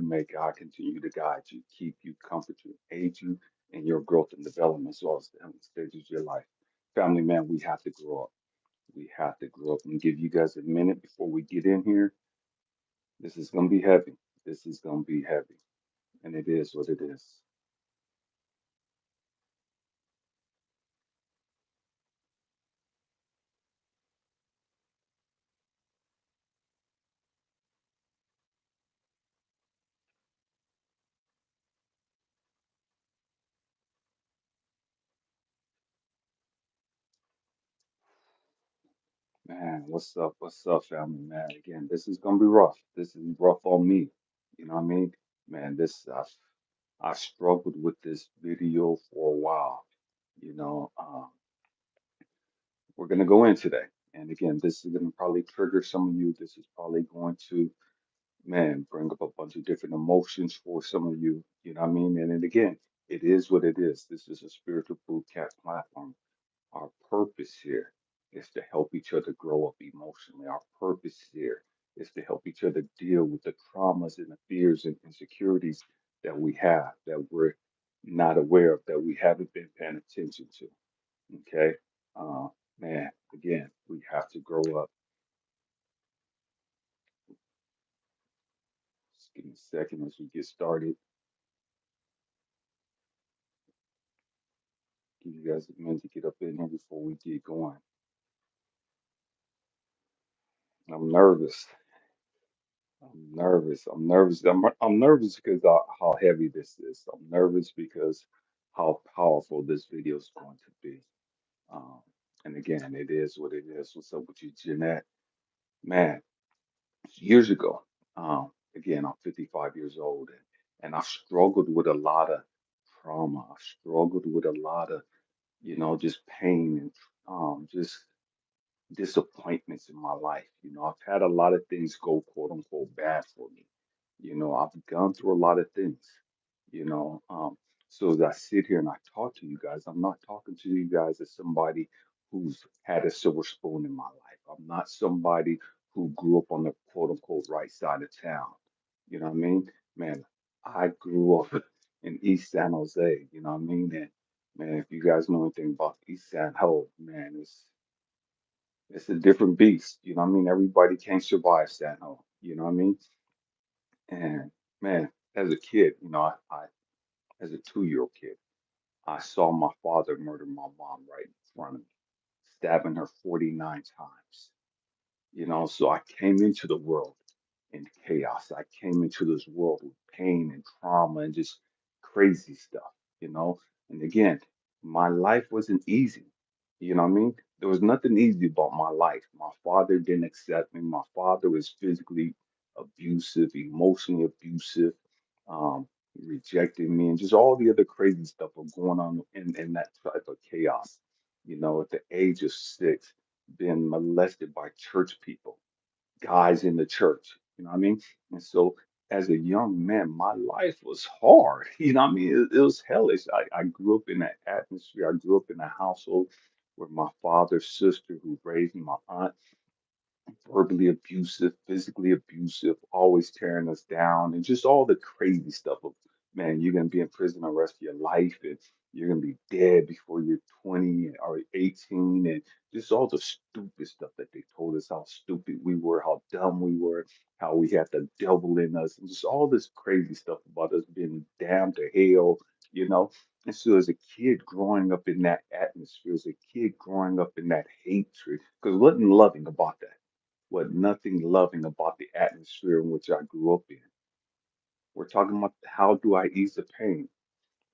may God continue to guide you, keep you, comfort you, aid you in your growth and development as well as the stages of your life. Family, man, we have to grow up. We have to grow up. And give you guys a minute before we get in here. This is going to be heavy. This is going to be heavy. And it is what it is. Man, what's up? What's up, family, man? Again, this is gonna be rough. This is rough on me. You know what I mean? Man, I struggled with this video for a while. You know, we're gonna go in today. And again, this is gonna probably trigger some of you. This is probably going to, man, bring up a bunch of different emotions for some of you. You know what I mean? And then again, it is what it is. This is a spiritual boot camp platform. Our purpose here is to help each other grow up emotionally. Our purpose here is to help each other deal with the traumas and the fears and insecurities that we have, that we're not aware of, that we haven't been paying attention to. Okay? Uh, man, again, we have to grow up. Just give me a second as we get started. Give you guys a minute to get up in here before we get going. I'm nervous. I'm nervous. I'm nervous. I'm nervous because of how heavy this is. I'm nervous because how powerful this video is going to be. Um, and again, it is what it is. What's up with you, Jeanette? Man, years ago, again, I'm 55 years old, and I struggled with a lot of trauma. I struggled with a lot of, just pain and just disappointments in my life. I've had a lot of things go quote unquote bad for me. I've gone through a lot of things, you know. So as I sit here and I talk to you guys, I'm not talking to you guys as somebody who's had a silver spoon in my life. I'm not somebody who grew up on the quote unquote right side of town. You know what I mean? Man, I grew up in East San Jose, you know what I mean? And man, if you guys know anything about East San Jose, man, it's a different beast. You know what I mean? Everybody can't survive San Jose. You know what I mean? And man, as a kid, I as a 2-year-old kid, I saw my father murder my mom right in front of me, stabbing her 49 times. So I came into the world in chaos. I came into this world with pain and trauma and just crazy stuff, you know. And again, my life wasn't easy. You know what I mean? There was nothing easy about my life. My father didn't accept me. My father was physically abusive, emotionally abusive, rejecting me, and just all the other crazy stuff was going on in that type of chaos. At the age of 6, being molested by church people, guys in the church. You know what I mean? And so as a young man, my life was hard. You know what I mean? It was hellish. I grew up in that atmosphere. I grew up in a household where my father's sister, who raised me, my aunt, verbally abusive, physically abusive, always tearing us down, and just all the crazy stuff of, man, you're gonna be in prison the rest of your life, and you're gonna be dead before you're 20 or 18, and just all the stupid stuff that they told us, how stupid we were, how dumb we were, how we had the devil in us, and just all this crazy stuff about us being damned to hell, you know. And so, as a kid growing up in that atmosphere, as a kid growing up in that hatred, because wasn't loving about that, what nothing loving about the atmosphere in which I grew up in. We're talking about how do I ease the pain?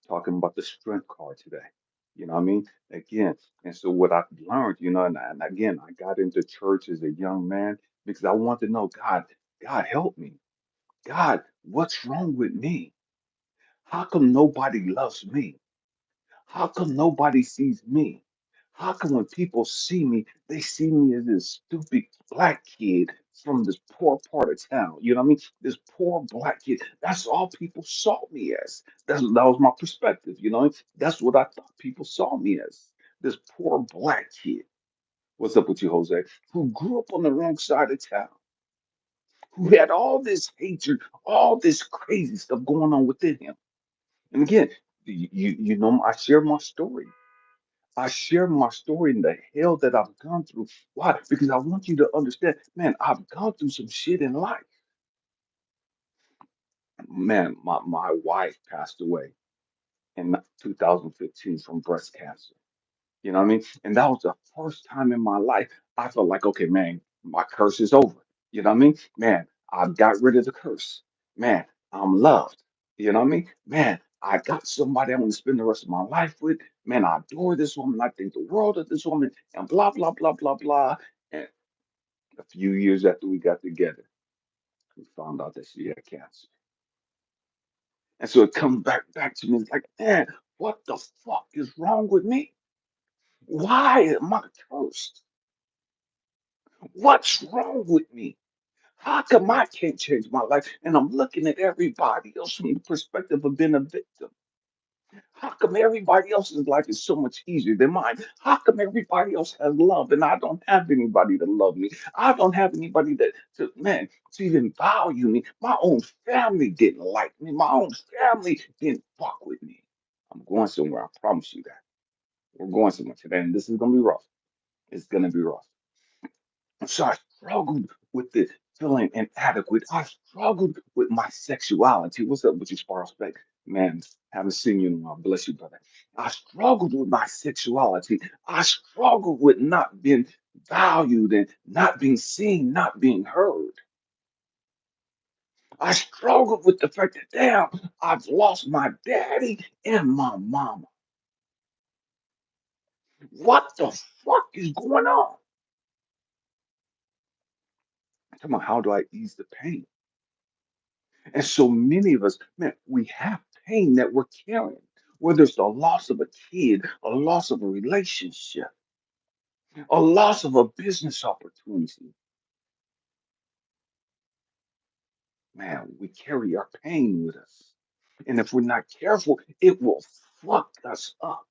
Talking about the strength card today. You know what I mean? Again, and so what I've learned, and again, I got into church as a young man because I wanted to know, God, God help me. God, what's wrong with me? How come nobody loves me? How come nobody sees me? How come when people see me, they see me as this stupid black kid from this poor part of town? You know what I mean? This poor black kid. That's all people saw me as. That was my perspective. That's what I thought people saw me as. This poor black kid. What's up with you, Jose? Who grew up on the wrong side of town, who had all this hatred, all this crazy stuff going on within him. And again, you know, I share my story. I share my story and the hell that I've gone through. Why? Because I want you to understand, man, I've gone through some shit in life. Man, my wife passed away in 2015 from breast cancer. You know what I mean? And that was the first time in my life I felt like, okay, man, my curse is over. You know what I mean? Man, I've got rid of the curse. Man, I'm loved. You know what I mean? Man, I got somebody I want to spend the rest of my life with. Man, I adore this woman. I think the world of this woman, and blah, blah, blah, blah, blah. And a few years after we got together, we found out that she had cancer. And so it comes back to me. It's like, man, what the fuck is wrong with me? Why am I cursed? What's wrong with me? How come I can't change my life? And I'm looking at everybody else from the perspective of being a victim. How come everybody else's life is so much easier than mine? How come everybody else has love and I don't have anybody to love me? I don't have anybody man, to even value me. My own family didn't like me. My own family didn't fuck with me. I'm going somewhere. I promise you that. We're going somewhere today, and this is gonna be rough. It's gonna be rough. So I struggled with the feeling inadequate. I struggled with my sexuality. What's up with you, Sparrow? Man, haven't seen you in a while. Bless you, brother. I struggled with my sexuality. I struggled with not being valued and not being seen, not being heard. I struggled with the fact that, damn, I've lost my daddy and my mama. What the fuck is going on? Come on, how do I ease the pain? And so many of us, man, we have pain that we're carrying, whether it's the loss of a kid, a loss of a relationship, a loss of a business opportunity. Man, we carry our pain with us. And if we're not careful, it will fuck us up.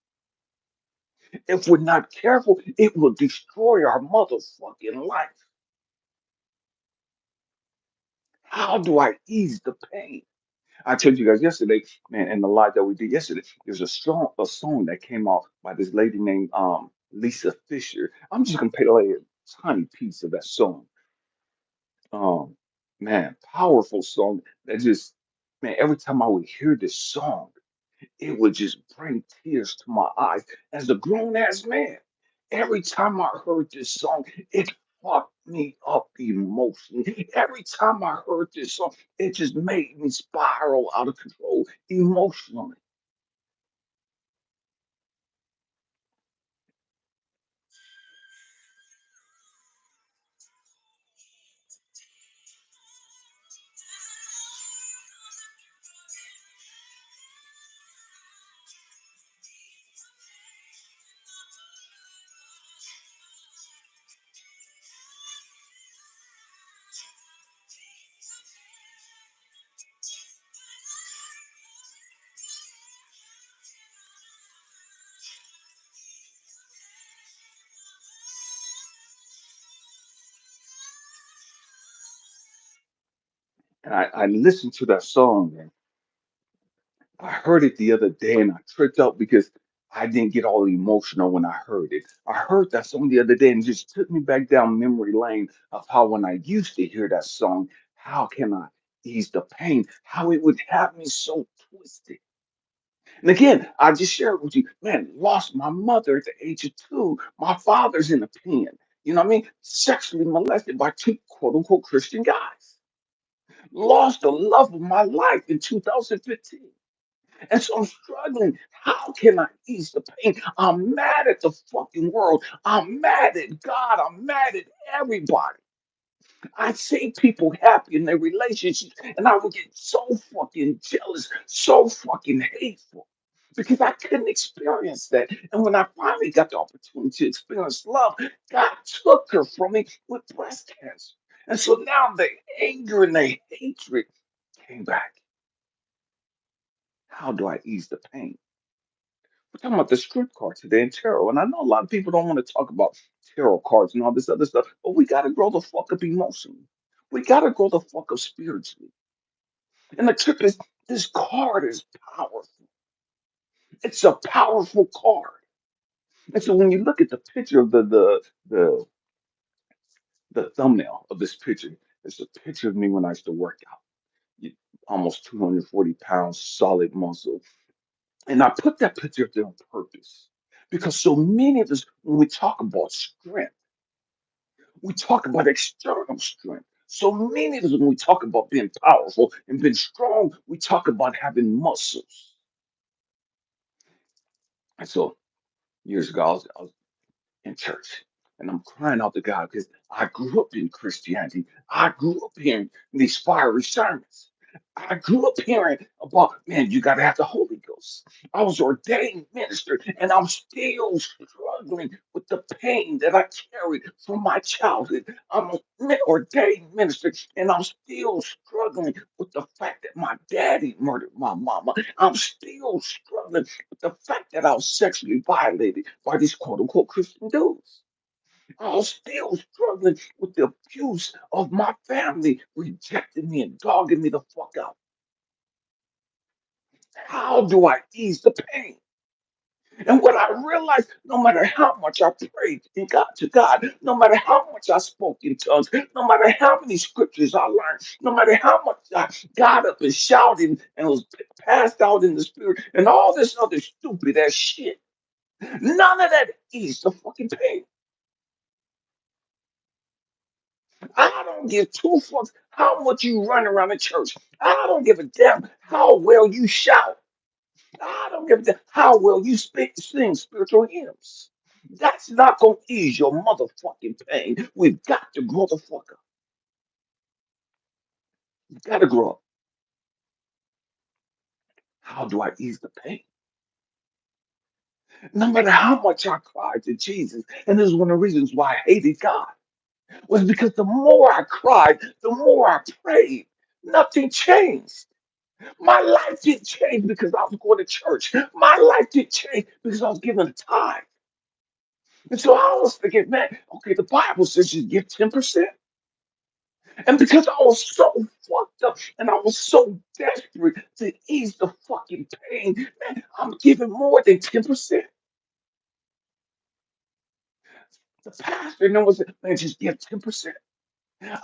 If we're not careful, it will destroy our motherfucking life. How do I ease the pain? I told you guys yesterday, man, in the live that we did yesterday, there's a song that came out by this lady named Lisa Fisher. I'm just gonna play a tiny piece of that song. Um, man, powerful song that just, man, every time I would hear this song, it would just bring tears to my eyes as a grown ass man. Every time I heard this song, it fucked me up emotionally. Every time I heard this song, it just made me spiral out of control emotionally. And I listened to that song, and I heard it the other day and I tripped out because I didn't get all emotional when I heard it. I heard that song the other day and it just took me back down memory lane of how when I used to hear that song, how can I ease the pain? How it would have me so twisted. And again, I just shared with you, man, lost my mother at the age of 2. My father's in a pen. You know what I mean? Sexually molested by two quote unquote Christian guys. Lost the love of my life in 2015. And so I'm struggling. How can I ease the pain? I'm mad at the fucking world. I'm mad at God. I'm mad at everybody. I see people happy in their relationships, and I would get so fucking jealous, so fucking hateful. Because I couldn't experience that. And when I finally got the opportunity to experience love, God took her from me with breast cancer. And so now the anger and the hatred came back. How do I ease the pain? We're talking about the script card today in tarot. And I know a lot of people don't want to talk about tarot cards and all this other stuff, but we got to grow the fuck up emotionally. We gotta grow the fuck up spiritually. And the trick is this card is powerful. It's a powerful card. And so when you look at the picture of the the thumbnail of this picture, it's a picture of me when I used to work out. You- Almost 240 pounds, solid muscle. And I put that picture up there on purpose. Because so many of us, when we talk about strength, we talk about external strength. So many of us, when we talk about being powerful and being strong, we talk about having muscles. And so years ago, I was in church. And I'm crying out to God because I grew up in Christianity. I grew up hearing these fiery sermons. I grew up hearing about, man, you got to have the Holy Ghost. I was ordained minister, and I'm still struggling with the pain that I carried from my childhood. I'm an ordained minister, and I'm still struggling with the fact that my daddy murdered my mama. I'm still struggling with the fact that I was sexually violated by these quote unquote Christian dudes. I was still struggling with the abuse of my family rejecting me and dogging me the fuck out. How do I ease the pain? And what I realized, no matter how much I prayed and got to God, no matter how much I spoke in tongues, no matter how many scriptures I learned, no matter how much I got up and shouted and was passed out in the spirit and all this other stupid ass shit, none of that eased the fucking pain. I don't give two fucks how much you run around the church. I don't give a damn how well you shout. I don't give a damn how well you sing spiritual hymns. That's not gonna ease your motherfucking pain. We've got to grow the fuck up. We gotta grow up. How do I ease the pain? No matter how much I cried to Jesus, and this is one of the reasons why I hated God, was because the more I cried, the more I prayed, nothing changed. My life didn't change because I was going to church. My life didn't change because I was giving a tithe. And so I was thinking, man, okay, the Bible says you give 10%. And because I was so fucked up and I was so desperate to ease the fucking pain, man, I'm giving more than 10%. The pastor knows that, man, just give 10%.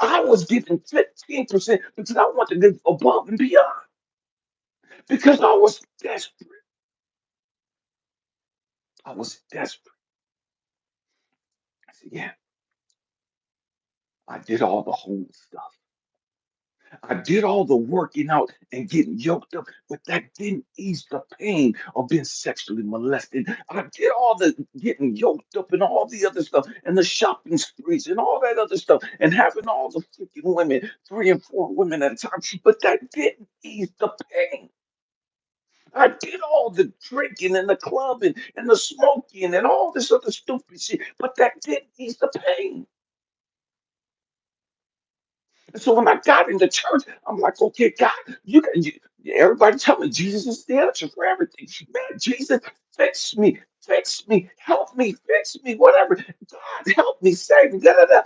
I was giving 15% because I wanted to go above and beyond. Because I was desperate. I was desperate. I said, yeah, I did all the holy stuff. I did all the working out and getting yoked up, but that didn't ease the pain of being sexually molested. I did all the getting yoked up and all the other stuff and the shopping sprees and all that other stuff and having all the freaking women, three and four women at a time, but that didn't ease the pain. I did all the drinking and the clubbing and the smoking and all this other stupid shit, but that didn't ease the pain. And so when I got into church, I'm like, okay, God, everybody tell me Jesus is the answer for everything. Man, Jesus, fix me, help me, fix me, whatever. God, help me, save me, da, da, da.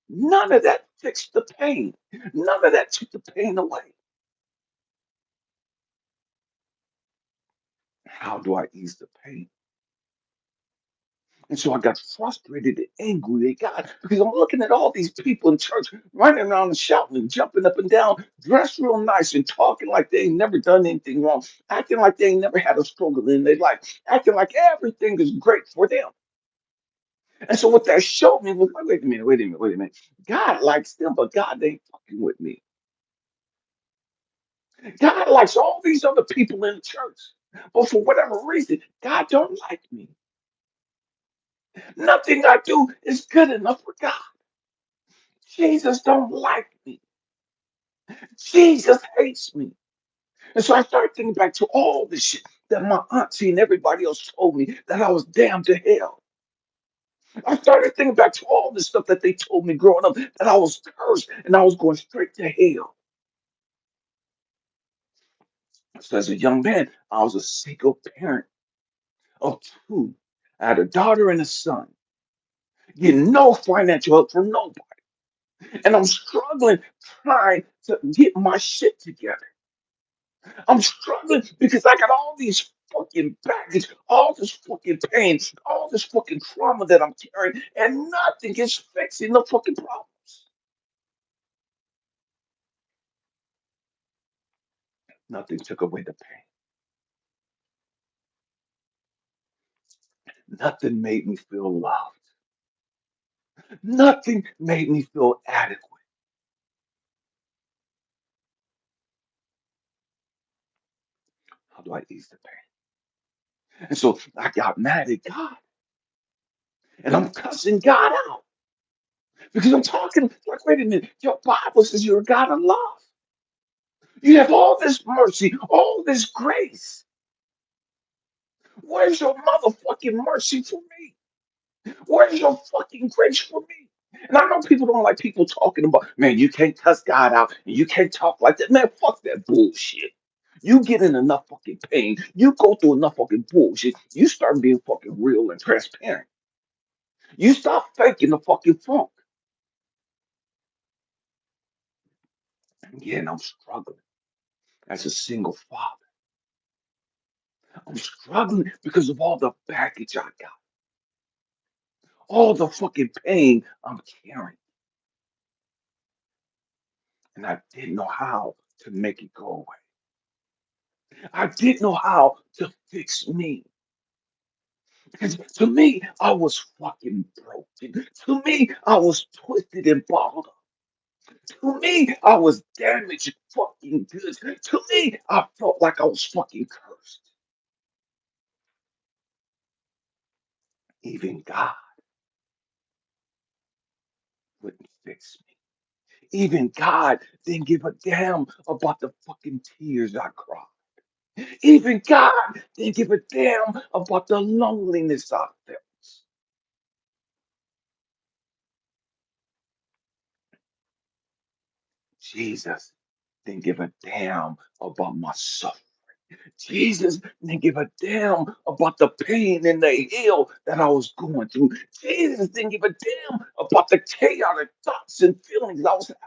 None of that fixed the pain. None of that took the pain away. How do I ease the pain? And so I got frustrated and angry at God because I'm looking at all these people in church running around and shouting and jumping up and down, dressed real nice and talking like they ain't never done anything wrong, acting like they ain't never had a struggle in their life, acting like everything is great for them. And so what that showed me was like, wait a minute, wait a minute, wait a minute. God likes them, but God ain't fucking with me. God likes all these other people in the church. But for whatever reason, God don't like me. Nothing I do is good enough for God. Jesus don't like me. Jesus hates me. And so I started thinking back to all the shit that my auntie and everybody else told me that I was damned to hell. I started thinking back to all the stuff that they told me growing up that I was cursed and I was going straight to hell. So as a young man, I was a single parent of two. I had a daughter and a son, getting no financial help from nobody. And I'm struggling trying to get my shit together. I'm struggling because I got all these fucking baggage, all this fucking pain, all this fucking trauma that I'm carrying, and nothing is fixing the fucking problems. Nothing took away the pain. Nothing made me feel loved. Nothing made me feel adequate. How do I ease the pain? And so I got mad at God and I'm cussing God out because I'm talking like, wait a minute, your Bible says you're a God of love. You have all this mercy, all this grace. Where's your motherfucking mercy for me? Where's your fucking grace for me? And I know people don't like people talking about, man, you can't cuss God out and you can't talk like that. Man, fuck that bullshit. You get in enough fucking pain, you go through enough fucking bullshit, you start being fucking real and transparent. You stop faking the fucking funk. And yeah, and I'm struggling as a single father. I'm struggling because of all the baggage I got, all the fucking pain I'm carrying. And I didn't know how to make it go away. I didn't know how to fix me. Because to me, I was fucking broken. To me, I was twisted and bottled up. To me, I was damaged fucking goods. To me, I felt like I was fucking cursed. Even God wouldn't fix me. Even God didn't give a damn about the fucking tears I cried. Even God didn't give a damn about the loneliness I felt. Jesus didn't give a damn about my suffering. Jesus didn't give a damn about the pain and the hell that I was going through. Jesus didn't give a damn about the chaotic thoughts and feelings I was having.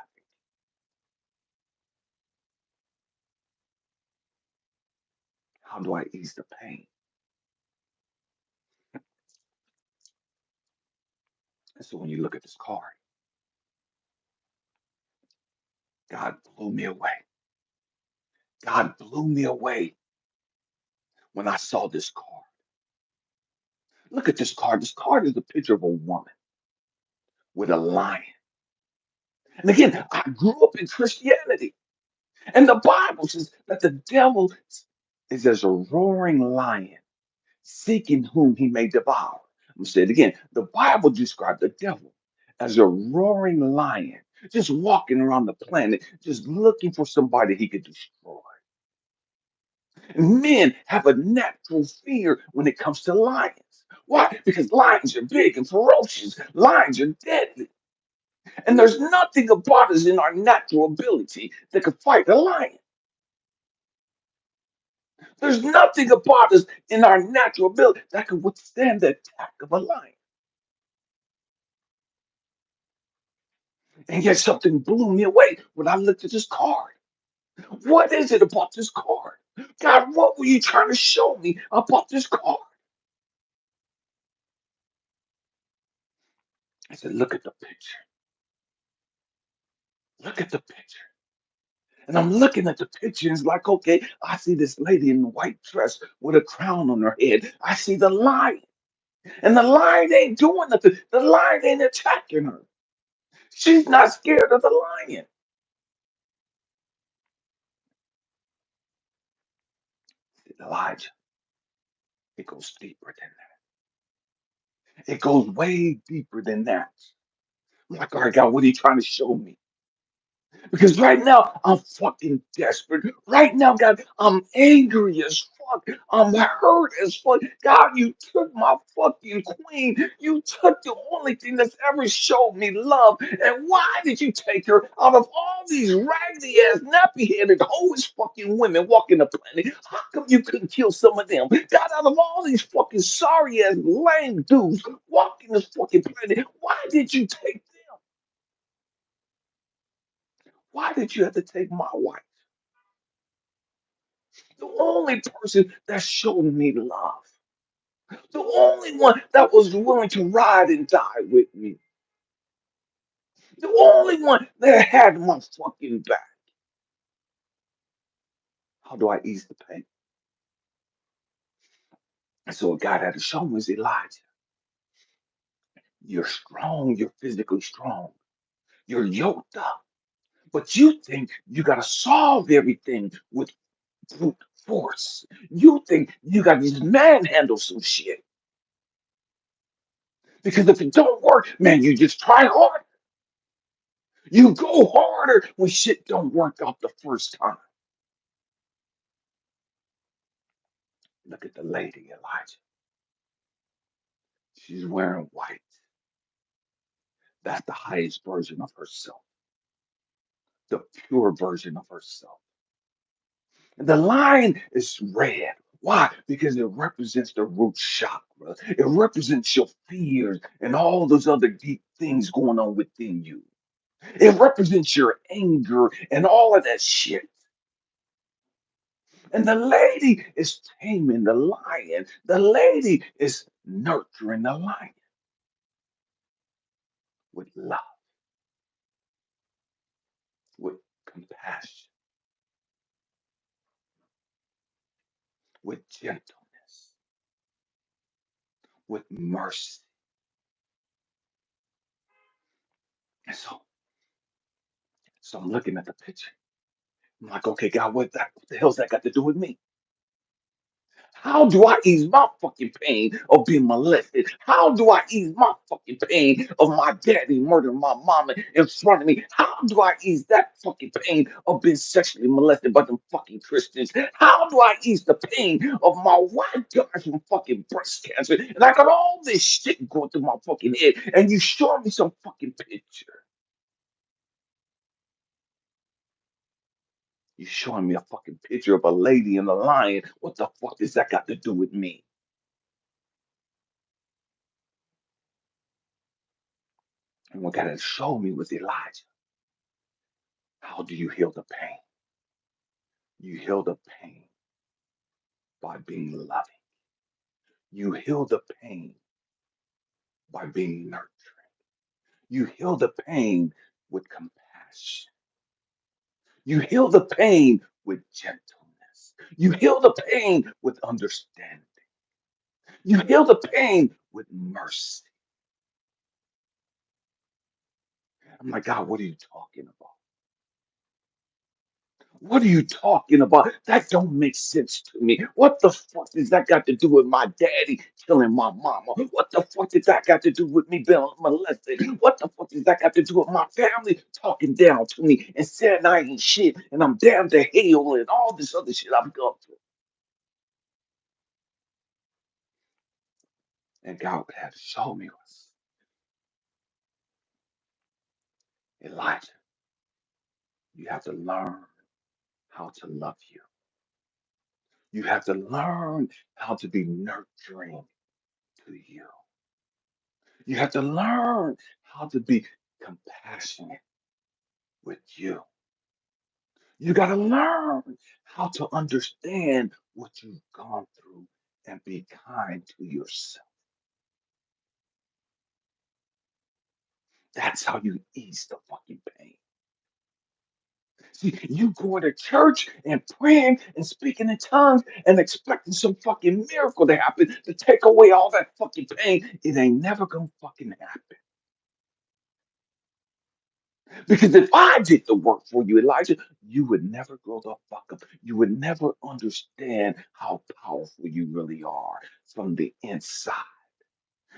How do I ease the pain? And so when you look at this card, God blew me away. God blew me away when I saw this card. Look at this card. This card is a picture of a woman with a lion. And again, I grew up in Christianity. And the Bible says that the devil is as a roaring lion, seeking whom he may devour. I'm going to say it again. The Bible describes the devil as a roaring lion, just walking around the planet, just looking for somebody he could destroy. And men have a natural fear when it comes to lions. Why? Because lions are big and ferocious. Lions are deadly. And there's nothing about us in our natural ability that could fight a lion. There's nothing about us in our natural ability that can withstand the attack of a lion. And yet something blew me away when I looked at this card. What is it about this card? God, what were you trying to show me about this card? I said, look at the picture. Look at the picture. And I'm looking at the picture, and it's like, okay, I see this lady in a white dress with a crown on her head. I see the lion. And the lion ain't doing nothing. The lion ain't attacking her. She's not scared of the lion. Elijah, it goes deeper than that. It goes way deeper than that. I'm like, all right, God, what are you trying to show me? Because right now, I'm fucking desperate. Right now, God, I'm angry as fuck. I'm hurt as fuck. God, you took my fucking queen. You took the only thing that's ever showed me love. And why did you take her out of all these raggedy ass, nappy headed, hoish fucking women walking the planet? How come you couldn't kill some of them? God, out of all these fucking sorry ass, lame dudes walking this fucking planet, why did you take them? Why did you have to take my wife? The only person that showed me love. The only one that was willing to ride and die with me. The only one that had my fucking back. How do I ease the pain? And so what God had to show me was Elijah. You're strong, you're physically strong, you're yoked up, but you think you gotta solve everything with brute force. You think you gotta just manhandle some shit. Because if it don't work, man, you just try hard. You go harder when shit don't work out the first time. Look at the lady, Elijah. She's wearing white. That's the highest version of herself, the pure version of herself. And the line is red. Why? Because it represents the root chakra. It represents your fears and all those other deep things going on within you. It represents your anger and all of that shit. And the lady is taming the lion. The lady is nurturing the lion with love, with compassion, with gentleness, with mercy. And so I'm looking at the picture. I'm like, okay, God, what the hell's that got to do with me? How do I ease my fucking pain of being molested? How do I ease my fucking pain of my daddy murdering my mama in front of me? How do I ease that fucking pain of being sexually molested by them fucking Christians? How do I ease the pain of my wife dying from fucking breast cancer? And I got all this shit going through my fucking head, and you show me some fucking picture. You showing me a fucking picture of a lady and a lion. What the fuck does that got to do with me? And what God had showed me was Elijah. How do you heal the pain? You heal the pain by being loving. You heal the pain by being nurturing. You heal the pain with compassion. You heal the pain with gentleness. You heal the pain with understanding. You heal the pain with mercy. I'm like, God, what are you talking about? What are you talking about? That don't make sense to me. What the fuck does that got to do with my daddy killing my mama? What the fuck did that got to do with me being molested? What the fuck does that got to do with my family talking down to me and saying I ain't shit and I'm damn to hell and all this other shit I've gone through? And God would have to show me was Elijah, you have to learn how to love you. You have to learn how to be nurturing to you. You have to learn how to be compassionate with you. You got to learn how to understand what you've gone through and be kind to yourself. That's how you ease the fucking pain. See, you going to church and praying and speaking in tongues and expecting some fucking miracle to happen to take away all that fucking pain. It ain't never gonna fucking happen. Because if I did the work for you, Elijah, you would never grow the fuck up. You would never understand how powerful you really are from the inside.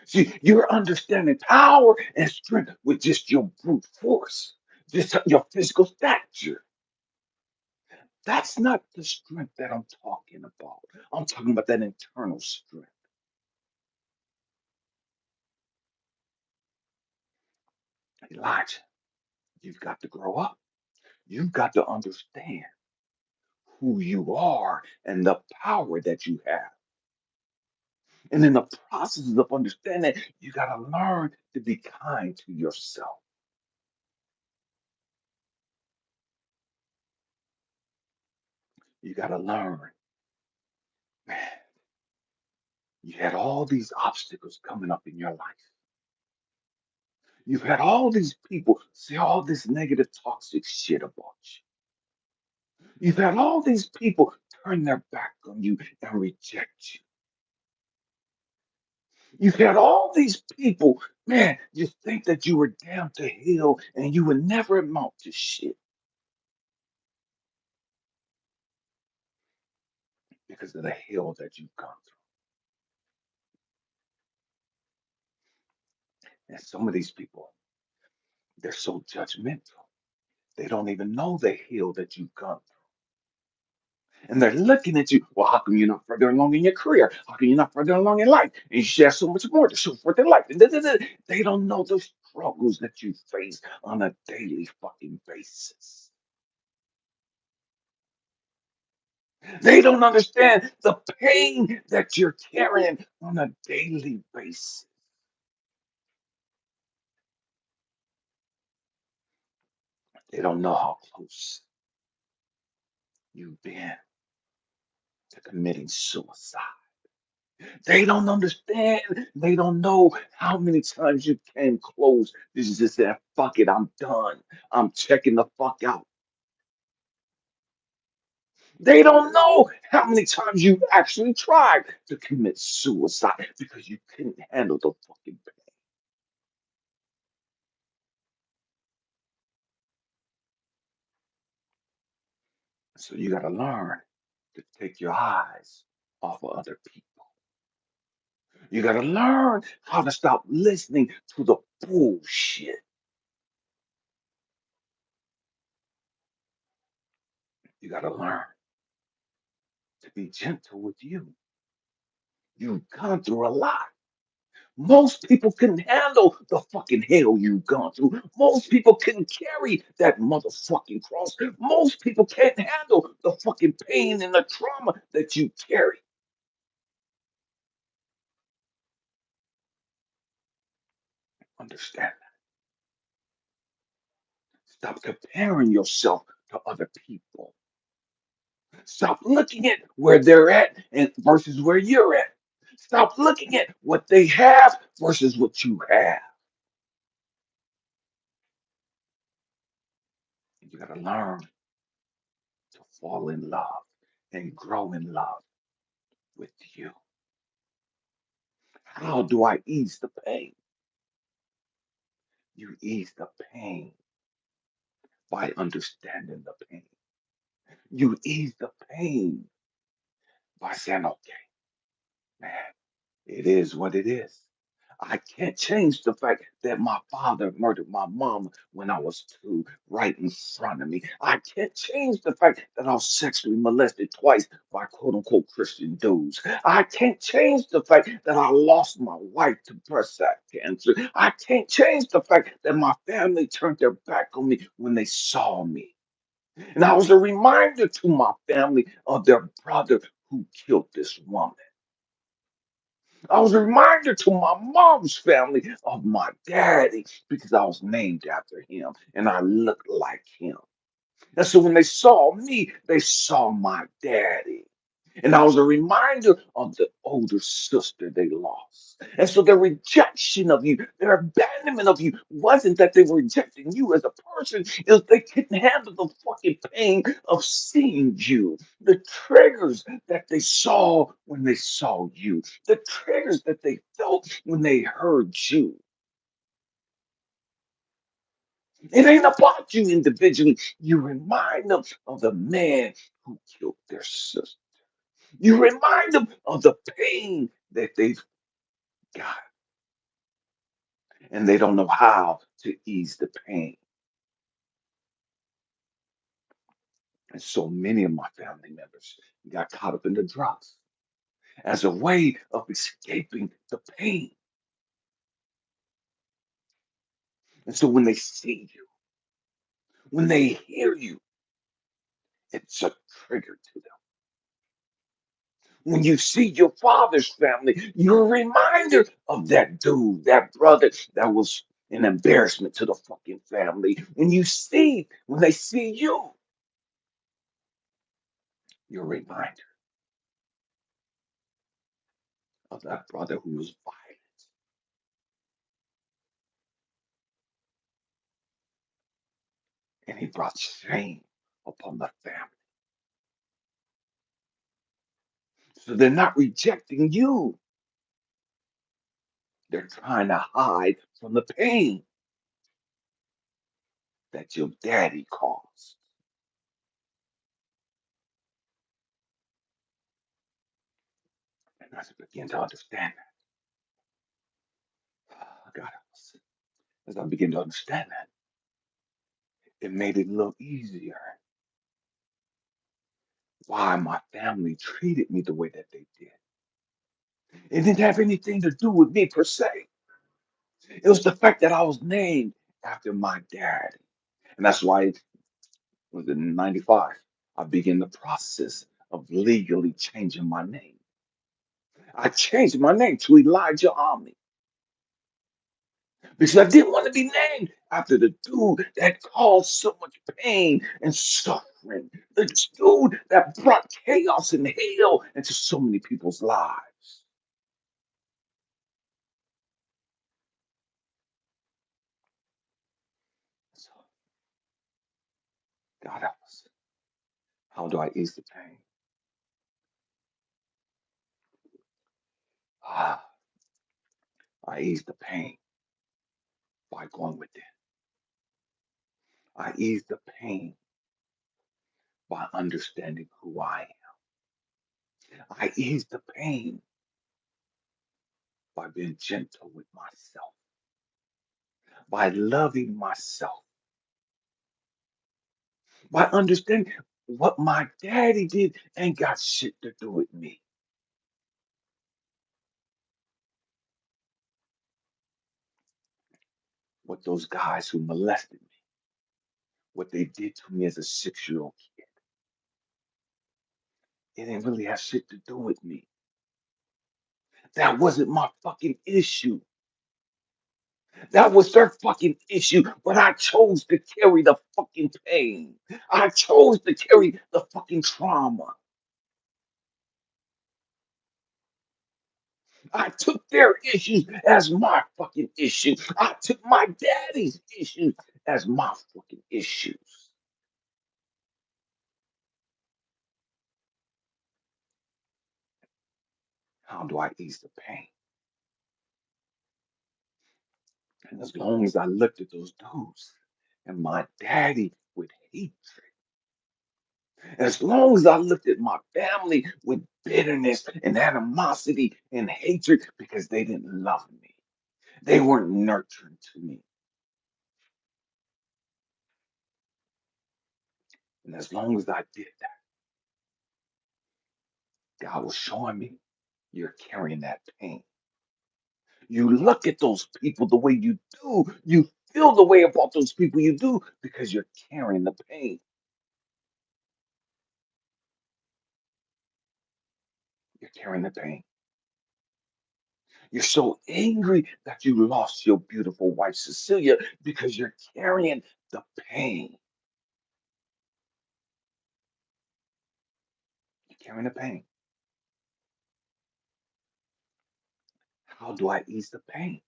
See, you're understanding power and strength with just your brute force, just your physical stature. That's not the strength that I'm talking about. I'm talking about that internal strength. Elijah, you've got to grow up. You've got to understand who you are and the power that you have. And in the process of understanding that, you got to learn to be kind to yourself. You got to learn, man. You had all these obstacles coming up in your life. You've had all these people say all this negative, toxic shit about you. You've had all these people turn their back on you and reject you. You've had all these people, man, you think that you were damned to hell and you would never amount to shit because of the hell that you've gone through. And some of these people, they're so judgmental. They don't even know the hell that you've gone through. And they're looking at you. Well, how come you're not further along in your career? How come you're not further along in life? And you should have so much more to show forth in life. And they don't know the struggles that you face on a daily fucking basis. They don't understand the pain that you're carrying on a daily basis. They don't know how close you've been to committing suicide. They don't understand. They don't know how many times you came close. This is just that, fuck it, I'm done. I'm checking the fuck out. They don't know how many times you actually tried to commit suicide because you couldn't handle the fucking pain. So you got to learn to take your eyes off of other people. You got to learn how to stop listening to the bullshit. You got to learn to be gentle with you. You've gone through a lot. Most people couldn't handle the fucking hell you've gone through. Most people couldn't carry that motherfucking cross. Most people can't handle the fucking pain and the trauma that you carry. Understand that. Stop comparing yourself to other people. Stop looking at where they're at and versus where you're at. Stop looking at what they have versus what you have. You got to learn to fall in love and grow in love with you. How do I ease the pain? You ease the pain by understanding the pain. You ease the pain by saying, okay, man, it is what it is. I can't change the fact that my father murdered my mom when I was two, right in front of me. I can't change the fact that I was sexually molested twice by quote unquote Christian dudes. I can't change the fact that I lost my wife to prostate cancer. I can't change the fact that my family turned their back on me when they saw me. And I was a reminder to my family of their brother who killed this woman. I was a reminder to my mom's family of my daddy because I was named after him and I looked like him. And so when they saw me, they saw my daddy. And I was a reminder of the older sister they lost. And so their rejection of you, their abandonment of you, wasn't that they were rejecting you as a person, it was they couldn't handle the fucking pain of seeing you. The triggers that they saw when they saw you, the triggers that they felt when they heard you. It ain't about you individually. You remind them of the man who killed their sister. You remind them of the pain that they've got, and they don't know how to ease the pain. And so many of my family members got caught up in the drugs as a way of escaping the pain. And so when they see you, when they hear you, it's a trigger to them. When you see your father's family, you're a reminder of that dude, that brother that was an embarrassment to the fucking family. When they see you, Your reminder of that brother who was violent and he brought shame upon the family. So they're not rejecting you. They're trying to hide from the pain that your daddy caused. And as I begin to understand that, God, as I begin to understand that, it made it a little easier why my family treated me the way that they did. It didn't have anything to do with me per se. It was the fact that I was named after my dad. And that's why it was in 95. I began the process of legally changing my name. I changed my name to ElijahAmmi because I didn't want to be named after the dude that caused so much pain and suffering. The dude that brought chaos and hell into so many people's lives. So, God help us. How do I ease the pain? Ah, I ease the pain by going within. I ease the pain by understanding who I am. I ease the pain by being gentle with myself, by loving myself, by understanding what my daddy did ain't got shit to do with me. What those guys who molested me, what they did to me as a 6-year-old kid, it didn't really have shit to do with me. That wasn't my fucking issue. That was their fucking issue, but I chose to carry the fucking pain. I chose to carry the fucking trauma. I took their issues as my fucking issue. I took my daddy's issues as my fucking issues. How do I ease the pain? And as long as I looked at those dudes and my daddy with hatred, as long as I looked at my family with bitterness and animosity and hatred because they didn't love me, they weren't nurturing to me. And as long as I did that, God was showing me you're carrying that pain. You look at those people the way you do, you feel the way about those people you do because you're carrying the pain. You're carrying the pain. You're so angry that you lost your beautiful wife, Cecilia, because you're carrying the pain. You're carrying the pain. How do I ease the pain?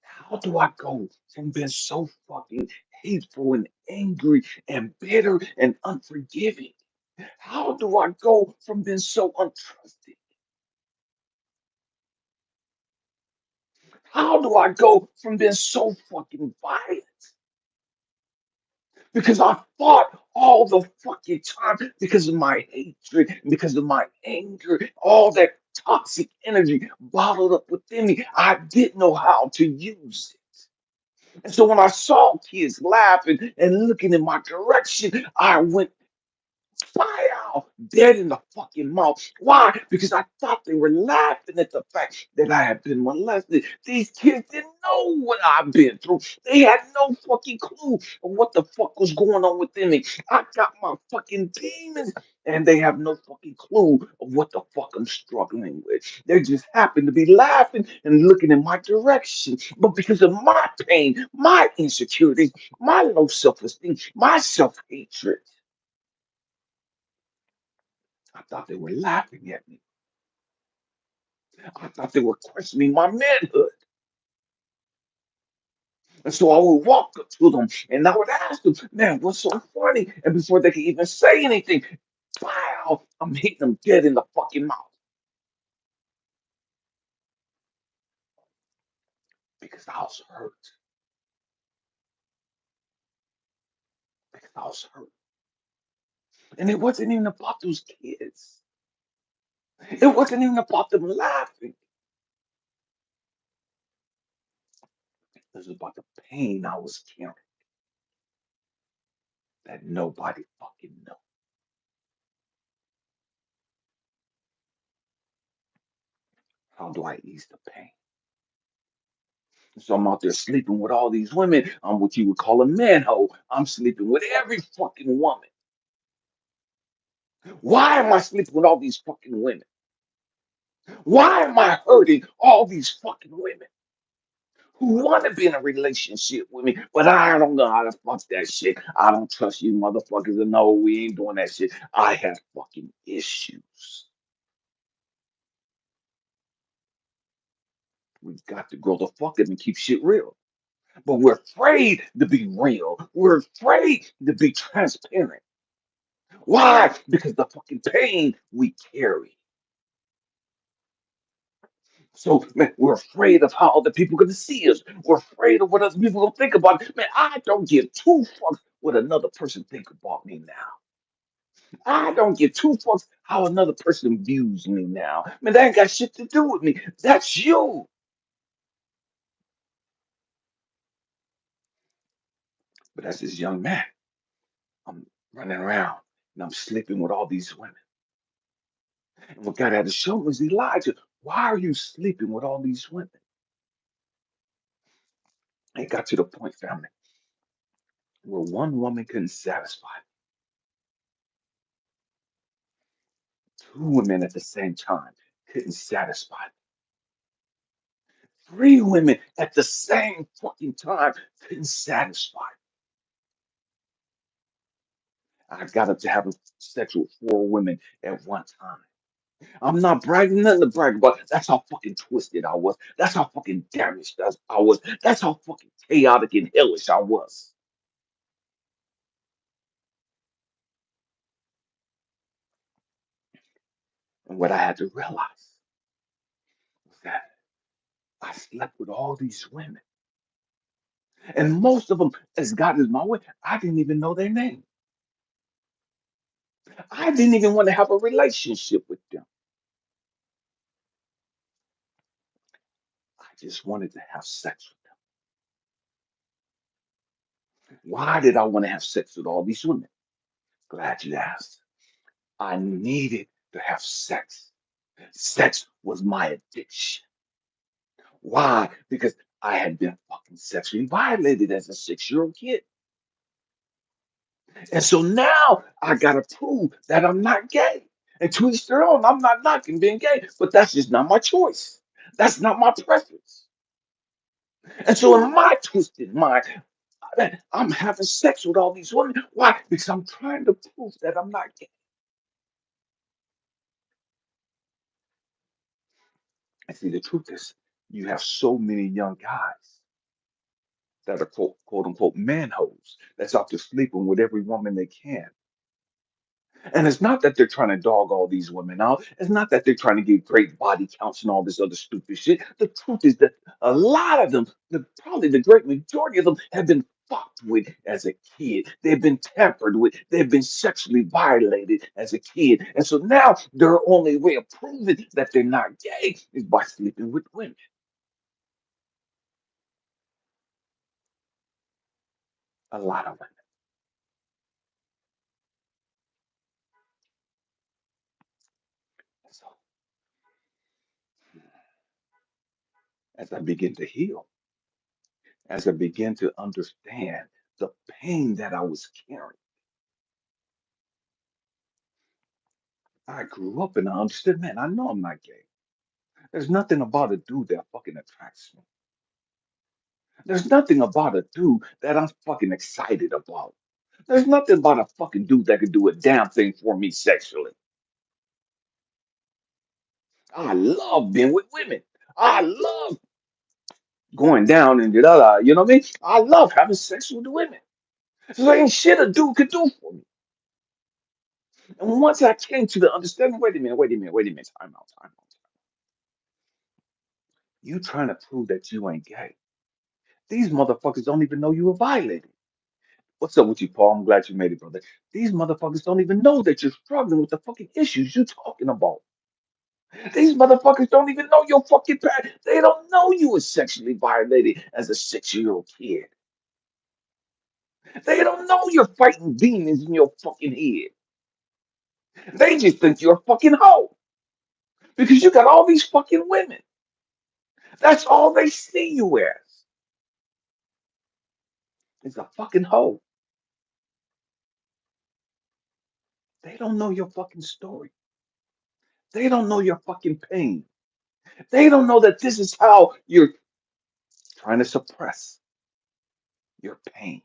How do I go from being so fucking hateful and angry and bitter and unforgiving? How do I go from being so untrusting? How do I go from being so fucking violent? Because I fought all the fucking time because of my hatred, because of my anger, all that toxic energy bottled up within me. I didn't know how to use it. And so when I saw kids laughing and looking in my direction, I went Wow, dead in the fucking mouth. Why? Because I thought they were laughing at the fact that I had been molested. These kids didn't know what I've been through. They had no fucking clue of what the fuck was going on within me. I got my fucking demons, and they have no fucking clue of what the fuck I'm struggling with. They just happen to be laughing and looking in my direction. But because of my pain, my insecurities, my low self-esteem, my self-hatred, I thought they were laughing at me. I thought they were questioning my manhood. And so I would walk up to them and I would ask them, man, what's so funny? And before they could even say anything, wow, I'm hitting them dead in the fucking mouth because I was hurt. Because I was hurt. And it wasn't even about those kids. It wasn't even about them laughing. It was about the pain I was carrying that nobody fucking knew. How do I ease the pain? So I'm out there sleeping with all these women. I'm what you would call a manhole. I'm sleeping with every fucking woman. Why am I sleeping with all these fucking women? Why am I hurting all these fucking women who want to be in a relationship with me? But I don't know how to fuck that shit. I don't trust you motherfuckers. And no, we ain't doing that shit. I have fucking issues. We've got to grow the fuck up and keep shit real. But we're afraid to be real. We're afraid to be transparent. Why? Because the fucking pain we carry. So, man, we're afraid of how other people are going to see us. We're afraid of what other people are going to think about us. Man, I don't give two fucks what another person think about me now. I don't give two fucks how another person views me now. Man, that ain't got shit to do with me. That's you. But as this young man, I'm running around and I'm sleeping with all these women. And what God had to show me was Elijah, why are you sleeping with all these women? It got to the point, family, where one woman couldn't satisfy two women at the same time couldn't satisfy. Three women at the same fucking time couldn't satisfy. I got up to having sex with four women at one time. I'm not bragging, nothing to brag about. That's how fucking twisted I was. That's how fucking damaged I was. That's how fucking chaotic and hellish I was. And what I had to realize was that I slept with all these women. And most of them, as God is my way, I didn't even know their name. I didn't even want to have a relationship with them. I just wanted to have sex with them. Why did I want to have sex with all these women? Glad you asked. I needed to have sex. Sex was my addiction. Why? Because I had been fucking sexually violated as a 6-year-old kid. And so now I gotta prove that I'm not gay. And to each their own, I'm not knocking being gay, but that's just not my choice. That's not my preference. And so in my twisted mind, I'm having sex with all these women. Why? Because I'm trying to prove that I'm not gay. And see, the truth is, you have so many young guys that are quote unquote manholes that's out there sleeping with every woman they can. And it's not that they're trying to dog all these women out. It's not that they're trying to get great body counts and all this other stupid shit. The truth is that a lot of them, probably the great majority of them, have been fucked with as a kid. They've been tampered with. They've been sexually violated as a kid. And so now their only way of proving that they're not gay is by sleeping with women. A lot of women. So as I begin to heal, as I begin to understand the pain that I was carrying, I grew up and I understood, man, I know I'm not gay. There's nothing about a dude that fucking attracts me. There's nothing about a dude that I'm fucking excited about. There's nothing about a fucking dude that can do a damn thing for me sexually. I love being with women. I love going down and the other, you know what I mean? I love having sex with the women. So ain't shit a dude could do for me. And once I came to the understanding, wait a minute, time out. You trying to prove that you ain't gay. These motherfuckers don't even know you were violated. What's up with you, Paul? I'm glad you made it, brother. These motherfuckers don't even know that you're struggling with the fucking issues you talking about. These motherfuckers don't even know your fucking parents. They don't know you were sexually violated as a 6-year-old kid. They don't know you're fighting demons in your fucking head. They just think you're a fucking hoe because you got all these fucking women. That's all they see you as. Is a fucking hoe. They don't know your fucking story. They don't know your fucking pain. They don't know that this is how you're trying to suppress your pain.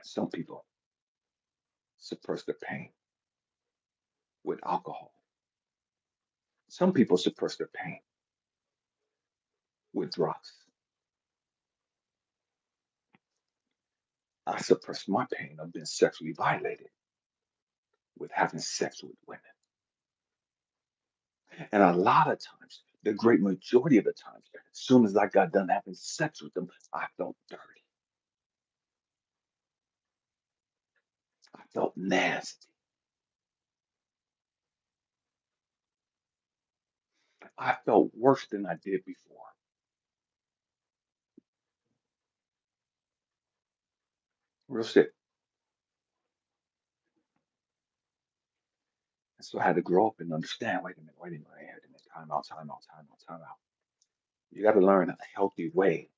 Some people suppress their pain with alcohol. Some people suppress their pain with drugs. I suppress my pain of being sexually violated with having sex with women. And a lot of times, the great majority of the times, as soon as I got done having sex with them, I felt dirty. I felt nasty. I felt worse than I did before. Real shit. And so I had to grow up and understand, wait a minute, time out. You got to learn a healthy way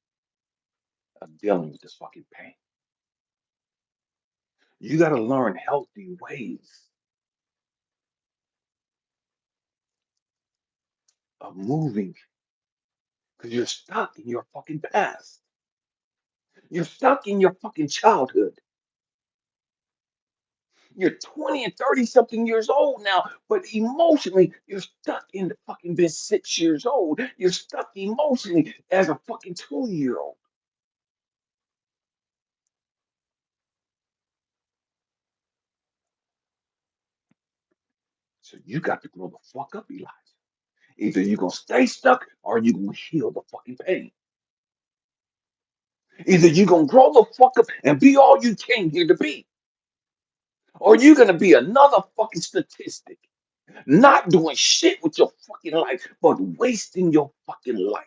of dealing with this fucking pain. You got to learn healthy ways of moving because you're stuck in your fucking past. You're stuck in your fucking childhood. You're 20 and 30 something years old now, but emotionally, you're stuck in the fucking been 6 years old. You're stuck emotionally as a fucking 2-year old. So you got to grow the fuck up, Elijah. Either you're gonna stay stuck or you're gonna heal the fucking pain. Either you're gonna grow the fuck up and be all you came here to be, or you're gonna be another fucking statistic, not doing shit with your fucking life, but wasting your fucking life.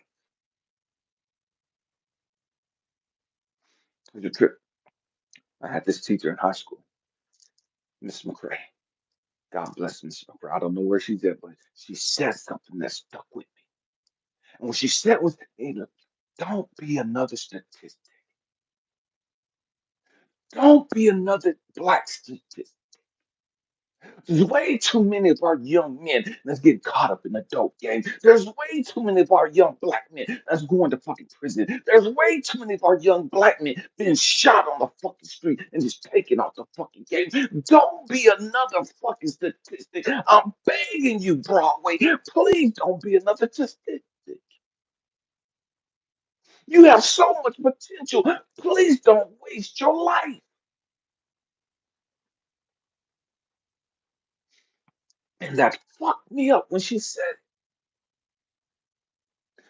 Here's a trip. I had this teacher in high school, Miss McCray. God bless Miss McCray. I don't know where she's at, but she said something that stuck with me. And what she said was, hey, look, don't be another statistic. Don't be another black statistic. There's way too many of our young men that's getting caught up in the dope game. There's way too many of our young black men that's going to fucking prison. There's way too many of our young black men being shot on the fucking street and just taken off the fucking game. Don't be another fucking statistic. I'm begging you, Broadway. Please don't be another statistic. You have so much potential. Please don't waste your life. And that fucked me up when she said,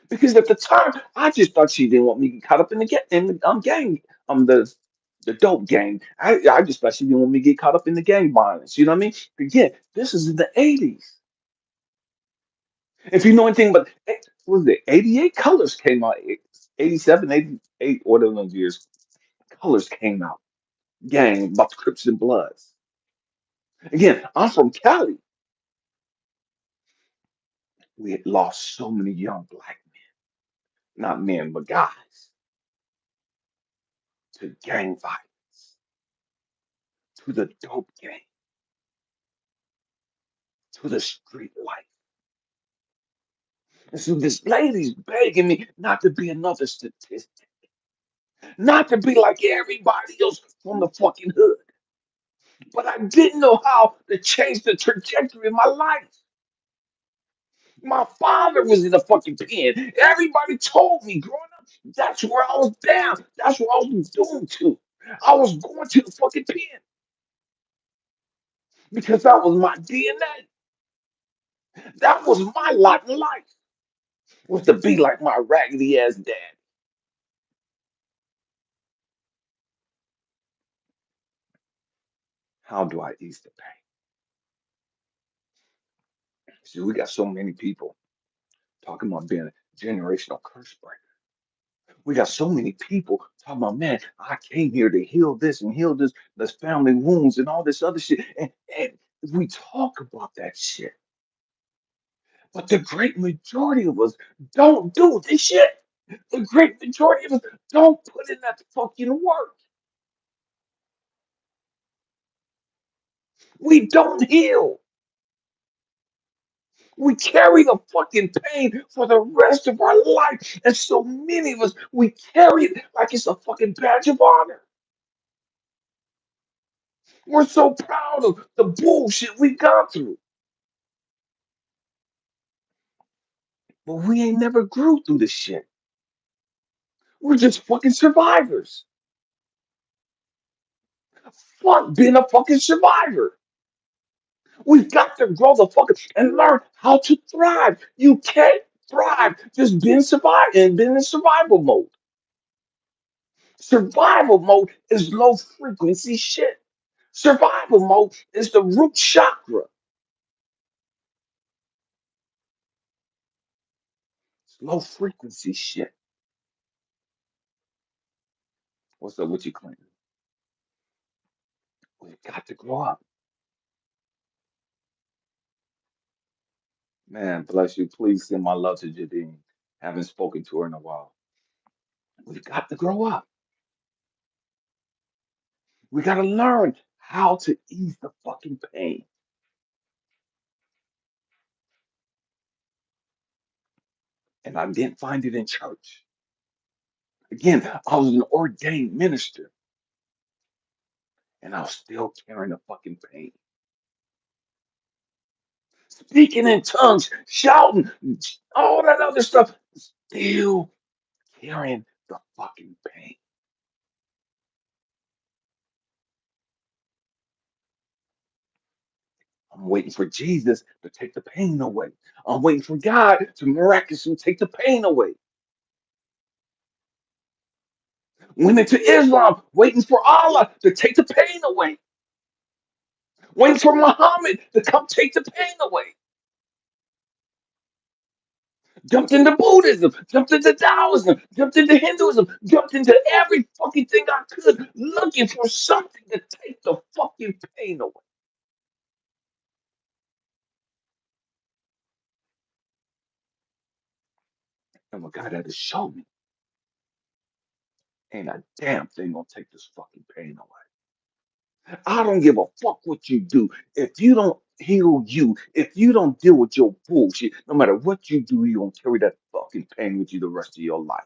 because at the time, I just thought she didn't want me to get caught up in the gang, the dope gang. I just thought she didn't want me to get caught up in the gang violence. You know what I mean? Again, this is in the 80s. If you know anything but what was it? 88 Colors came out. 87, 88, whatever those years. Colors came out. Gang about the Crips and Bloods. Again, I'm from Cali. We had lost so many young black men, not men, but guys, to gang violence, to the dope game, to the street life. And so this lady's begging me not to be another statistic, not to be like everybody else from the fucking hood. But I didn't know how to change the trajectory of my life. My father was in the fucking pen. Everybody told me growing up, that's where I was down. That's where I was doomed to. I was going to the fucking pen because that was my DNA. That was my lot in life, was to be like my raggedy ass dad. How do I ease the pain? See, we got so many people talking about being a generational curse breaker. We got so many people talking about, man, I came here to heal this and heal this family wounds and all this other shit. And we talk about that shit. But the great majority of us don't do this shit. The great majority of us don't put in that fucking work. We don't heal. We carry the fucking pain for the rest of our life. And so many of us, we carry it like it's a fucking badge of honor. We're so proud of the bullshit we've gone through. But we ain't never grew through this shit. We're just fucking survivors. Fuck being a fucking survivor. We've got to grow the fuck up and learn how to thrive. You can't thrive just being survive and being in survival mode. Survival mode is low frequency shit. Survival mode is the root chakra. It's low frequency shit. What's up with you, Clinton? We've got to grow up. Man, bless you. Please send my love to Jadine. Haven't spoken to her in a while. We've got to grow up. We got to learn how to ease the fucking pain. And I didn't find it in church. Again, I was an ordained minister and I was still carrying the fucking pain. Speaking in tongues, shouting, all that other stuff, still carrying the fucking pain. I'm waiting for Jesus to take the pain away. I'm waiting for God to miraculously take the pain away. Went into Islam, waiting for Allah to take the pain away. Waiting for Muhammad to come take the pain away. Jumped into Buddhism, jumped into Taoism, jumped into Hinduism, jumped into every fucking thing I could, looking for something to take the fucking pain away. And what God had to show me, ain't a damn thing gonna take this fucking pain away. I don't give a fuck what you do. If you don't heal you, if you don't deal with your bullshit, no matter what you do, you're gonna carry that fucking pain with you the rest of your life.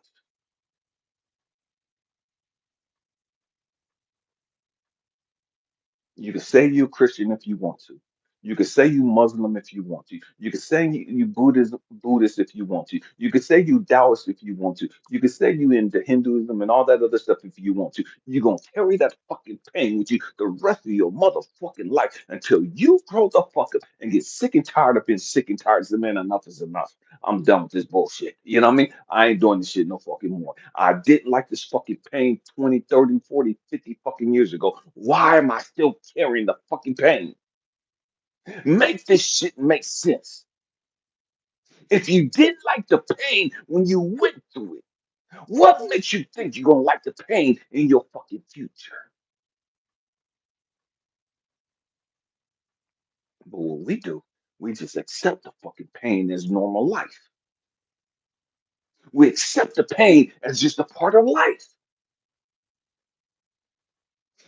You can say you're Christian if you want to. You can say you Muslim if you want to. You can say you Buddhist if you want to. You can say you Taoist if you want to. You can say you into Hinduism and all that other stuff if you want to. You're gonna carry that fucking pain with you the rest of your motherfucking life until you grow the fuck up and get sick and tired of being sick and tired. Say, man, enough is enough. I'm done with this bullshit. You know what I mean? I ain't doing this shit no fucking more. I didn't like this fucking pain 20, 30, 40, 50 fucking years ago. Why am I still carrying the fucking pain? Make this shit make sense. If you didn't like the pain when you went through it, what makes you think you're gonna like the pain in your fucking future? But what we do, we just accept the fucking pain as normal life. We accept the pain as just a part of life.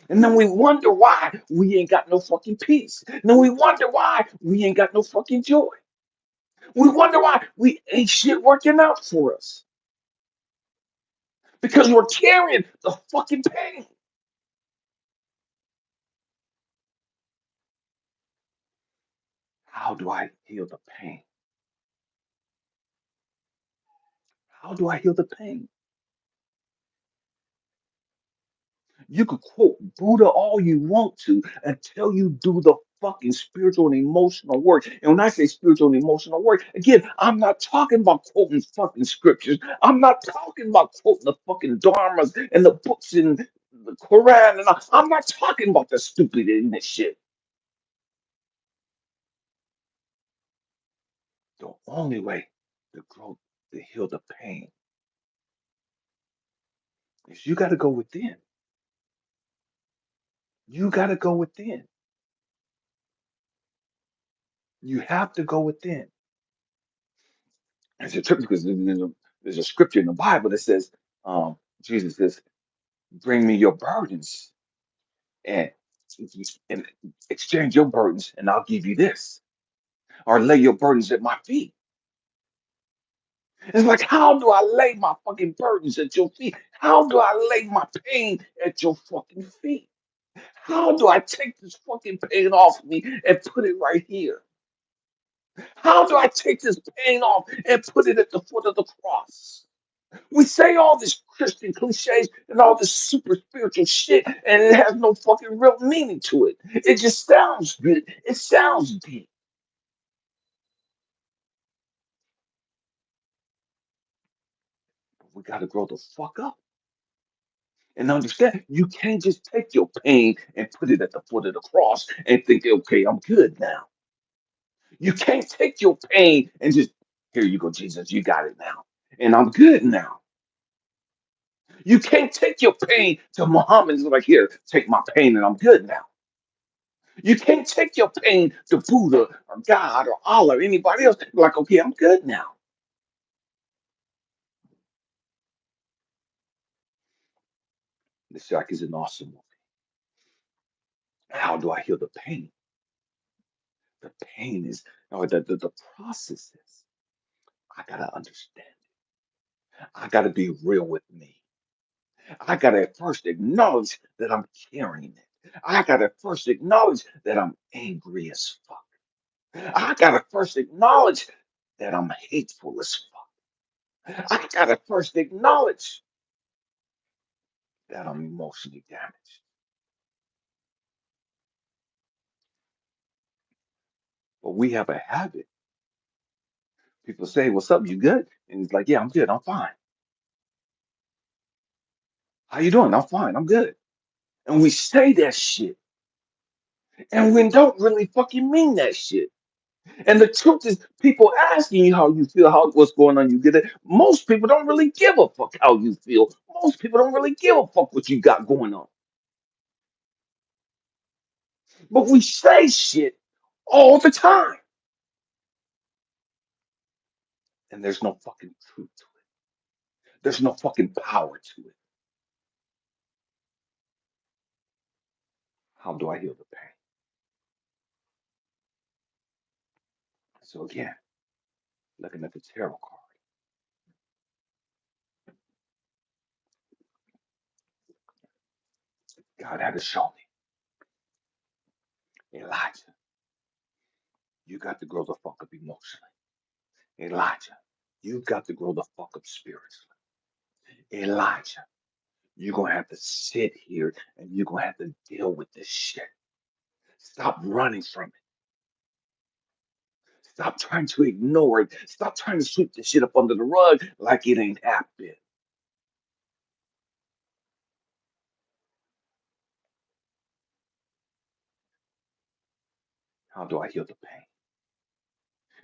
And then we wonder why we ain't got no fucking peace. And then we wonder why we ain't got no fucking joy. We wonder why we ain't shit working out for us. Because we're carrying the fucking pain. How do I heal the pain? How do I heal the pain? You could quote Buddha all you want to until you do the fucking spiritual and emotional work. And when I say spiritual and emotional work, again, I'm not talking about quoting fucking scriptures. I'm not talking about quoting the fucking dharmas and the books in the Quran. And I'm not talking about the stupid ignorant shit. The only way to grow, to heal the pain, is you got to go within. You got to go within. You have to go within. It's a trip because there's a scripture in the Bible that says, Jesus says, bring me your burdens and, and exchange your burdens and I'll give you this. Or lay your burdens at my feet. It's like, how do I lay my fucking burdens at your feet? How do I lay my pain at your fucking feet? How do I take this fucking pain off me and put it right here? How do I take this pain off and put it at the foot of the cross? We say all this Christian cliches and all this super spiritual shit, and it has no fucking real meaning to it. It just sounds good. It sounds deep. But we got to grow the fuck up and understand you can't just take your pain and put it at the foot of the cross and think, okay, I'm good now. You can't take your pain and just, here you go, Jesus, you got it now. And I'm good now. You can't take your pain to Muhammad and be like, here, take my pain and I'm good now. You can't take your pain to Buddha or God or Allah or anybody else. Be like, okay, I'm good now. The Shack is an awesome movie. How do I heal the pain? The pain is, or the process is, I gotta understand it. I gotta be real with me. I gotta first acknowledge that I'm carrying it. I gotta first acknowledge that I'm angry as fuck. I gotta first acknowledge that I'm hateful as fuck. I gotta first acknowledge that I'm emotionally damaged. But we have a habit. People say, "What's up? You good?" And it's like, "Yeah, I'm good. I'm fine. How you doing? I'm fine. I'm good." And we say that shit, and we don't really fucking mean that shit. And the truth is, people asking you how you feel, how what's going on, you get it. Most people don't really give a fuck how you feel. Most people don't really give a fuck what you got going on. But we say shit all the time, and there's no fucking truth to it. There's no fucking power to it. How do I heal the pain? So again, looking at the tarot card, God had to show me, Elijah, you got to grow the fuck up emotionally. Elijah, you got to grow the fuck up spiritually. Elijah, you're gonna have to sit here and you're gonna have to deal with this shit. Stop running from it. Stop trying to ignore it. Stop trying to sweep the shit up under the rug like it ain't happened. How do I heal the pain?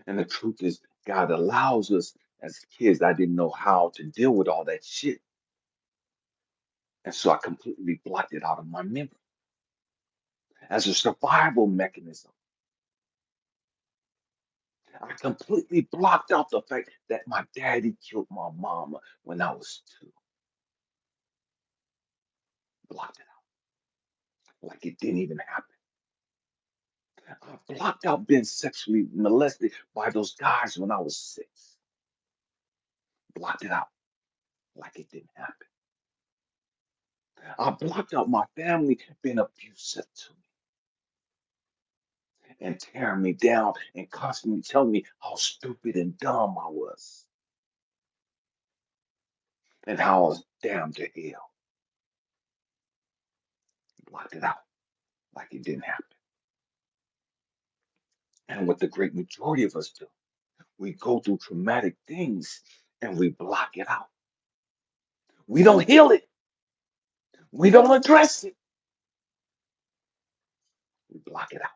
And the truth is, God allows us as kids. I didn't know how to deal with all that shit. And so I completely blocked it out of my memory as a survival mechanism. I completely blocked out the fact that my daddy killed my mama when I was 2. Blocked it out like it didn't even happen. I blocked out being sexually molested by those guys when I was 6. Blocked it out like it didn't happen. I blocked out my family being abusive to me and tearing me down and constantly telling me how stupid and dumb I was and how I was damned to hell. Blocked it out like it didn't happen. And what the great majority of us do, we go through traumatic things and we block it out. We don't heal it. We don't address it. We block it out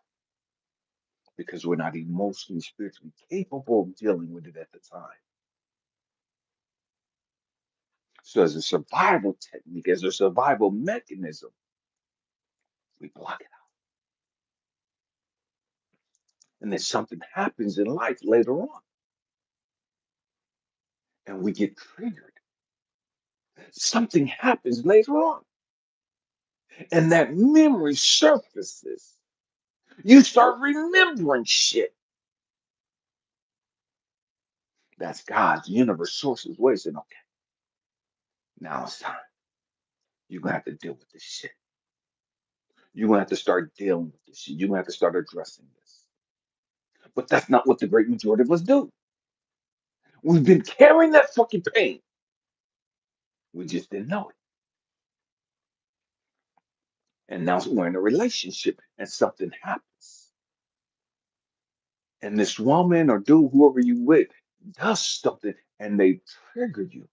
because we're not emotionally, spiritually capable of dealing with it at the time. So, as a survival technique, as a survival mechanism, we block it out. And then something happens in life later on, and we get triggered. Something happens later on, and that memory surfaces. You start remembering shit. That's God's universe sources way saying, okay, now it's time. You're gonna have to deal with this shit. You're gonna have to start dealing with this shit. You're gonna have to start addressing this. But that's not what the great majority of us do. We've been carrying that fucking pain. We just didn't know it. And now we're in a relationship and something happens. And this woman or dude, whoever you with, does something and they trigger you.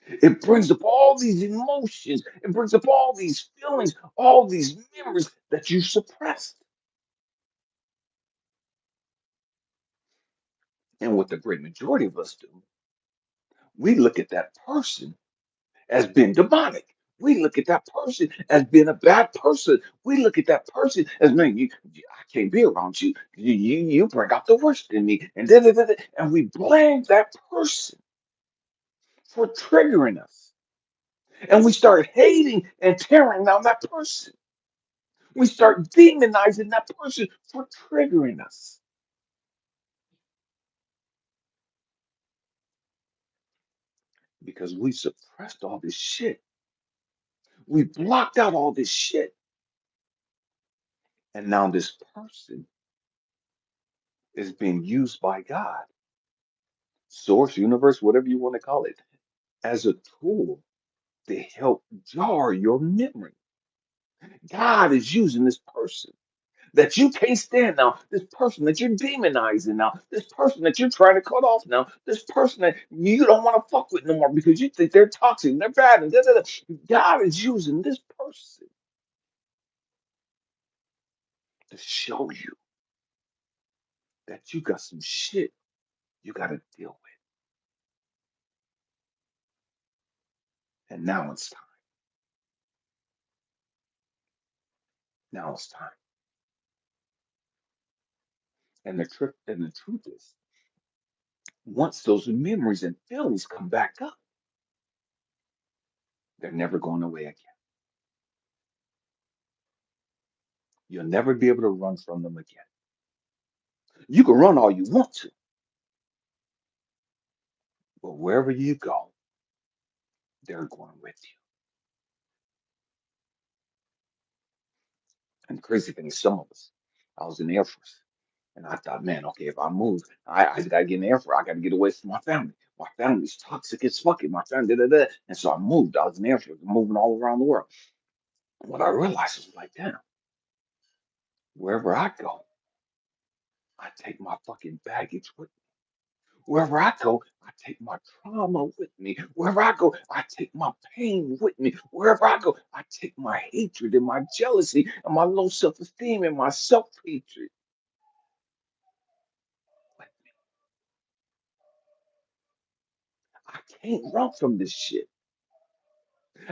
It brings up all these emotions. It brings up all these feelings, all these memories that you suppressed. And what the great majority of us do, we look at that person as being demonic. We look at that person as being a bad person. We look at that person as, man, I can't be around you. You bring out the worst in me, and and we blame that person for triggering us, and we start hating and tearing down that person. We start demonizing that person for triggering us because we suppressed all this shit. We blocked out all this shit, and now this person is being used by God, source, universe, whatever you want to call it, as a tool to help jar your memory. God is using this person that you can't stand now, this person that you're demonizing now, this person that you're trying to cut off now, this person that you don't want to fuck with no more because you think they're toxic, they're bad, and da. God is using this person to show you that you got some shit you got to deal with. And now it's time. Now it's time. And the truth is, once those memories and feelings come back up, they're never going away again. You'll never be able to run from them again. You can run all you want to, but wherever you go, they're going with you. And the crazy thing is, some of us, I was in the Air Force, and I thought, man, okay, if I move, I got to get in the Air Force. I got to get away from my family. My family's toxic as fucking. My family, da, da, da. And so I moved. I was in the Air Force, moving all around the world. What I realized was like, damn, wherever I go, I take my fucking baggage with me. Wherever I go, I take my trauma with me. Wherever I go, I take my pain with me. Wherever I go, I take my hatred and my jealousy and my low self esteem and my self hatred with me. I can't run from this shit.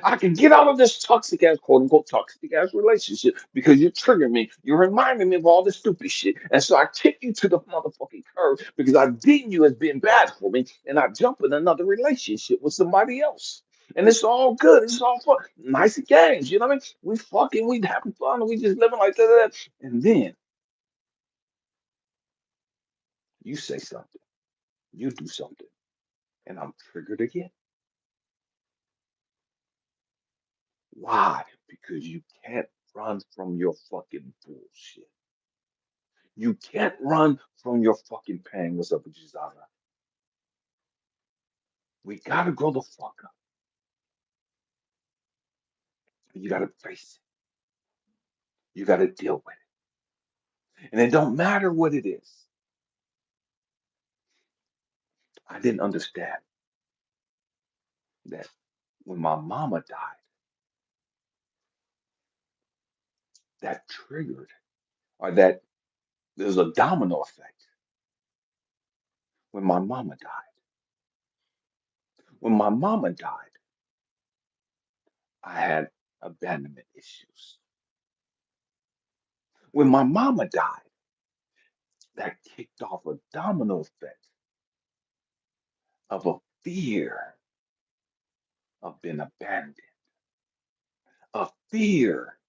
I can get out of this toxic ass, quote unquote, toxic ass relationship because you trigger me. You're reminding me of all this stupid shit. And so I kick you to the motherfucking curb because I deem you as being bad for me. And I jump in another relationship with somebody else. And it's all good. It's all fun. Nice games. You know what I mean? We fucking, we having fun. And we just living like that. And then you say something. You do something. And I'm triggered again. Why? Because you can't run from your fucking bullshit. You can't run from your fucking pain. What's up with you, Zara? We gotta grow the fuck up. You gotta face it. You gotta deal with it. And it don't matter what it is. I didn't understand that when my mama died, that triggered, or that there's a domino effect when my mama died. When my mama died, I had abandonment issues. When my mama died, that kicked off a domino effect of a fear of being abandoned, a fear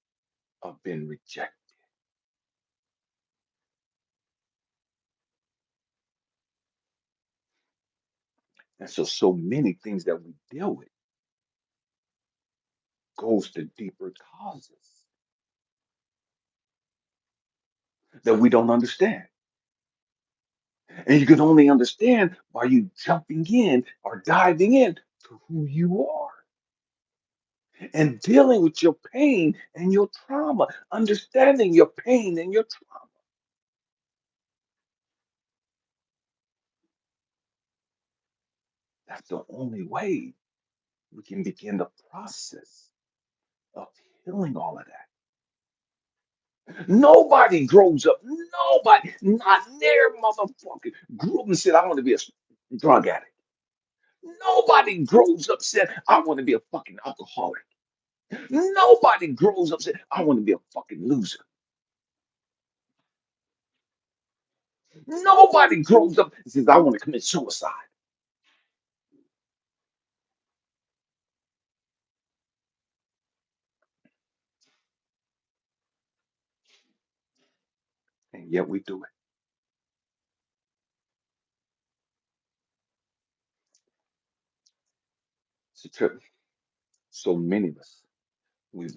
of being rejected. And so, so many things that we deal with goes to deeper causes that we don't understand. And you can only understand by you jumping in or diving in to who you are and dealing with your pain and your trauma, understanding your pain and your trauma. That's the only way we can begin the process of healing all of that. Nobody grows up, nobody, not near motherfucker, grew up and said, I want to be a drug addict. Nobody grows up said, I want to be a fucking alcoholic. Nobody grows up said, I want to be a fucking loser. Nobody grows up and says, I want to commit suicide. And yet we do it. It's a trip. So many of us, we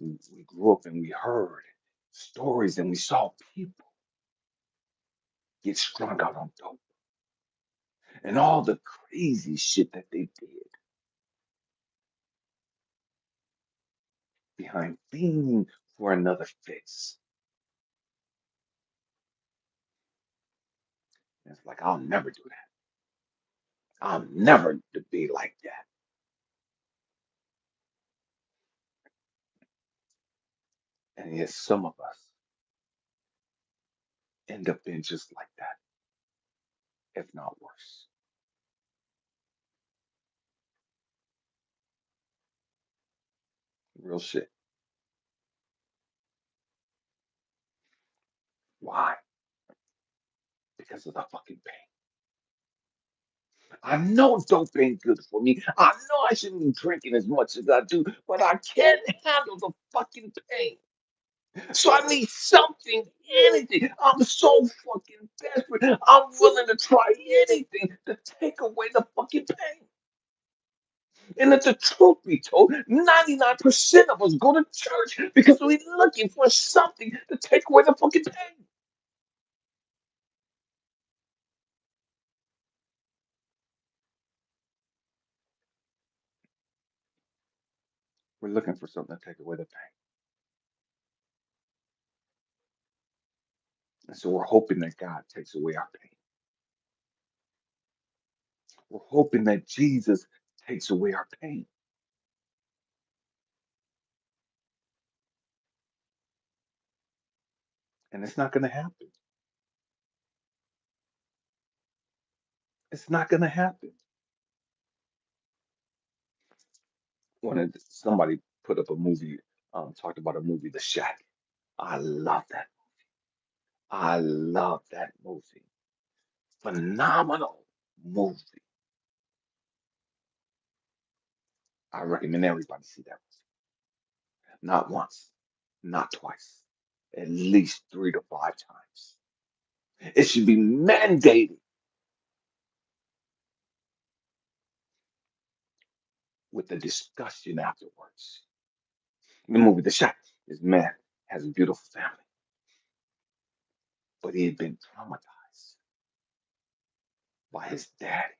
grew up and we heard stories and we saw people get strung out on dope and all the crazy shit that they did behind fiending for another fix. And it's like, I'll never do that. I'll never be like that. And yet some of us end up being just like that, if not worse. Real shit. Why? Because of the fucking pain. I know dope ain't good for me. I know I shouldn't be drinking as much as I do, but I can't handle the fucking pain. So I need something, anything. I'm so fucking desperate. I'm willing to try anything to take away the fucking pain. And if the truth be told, 99% of us go to church because we're looking for something to take away the fucking pain. We're looking for something to take away the pain. And so we're hoping that God takes away our pain. We're hoping that Jesus takes away our pain. And it's not going to happen. It's not going to happen. Somebody put up a movie, talked about a movie, The Shack. I love that. I love that movie. Phenomenal movie. I recommend everybody see that movie. Not once, not twice, at least 3 to 5 times. It should be mandated with the discussion afterwards. The movie The Shack, this man has a beautiful family, but he had been traumatized by his daddy.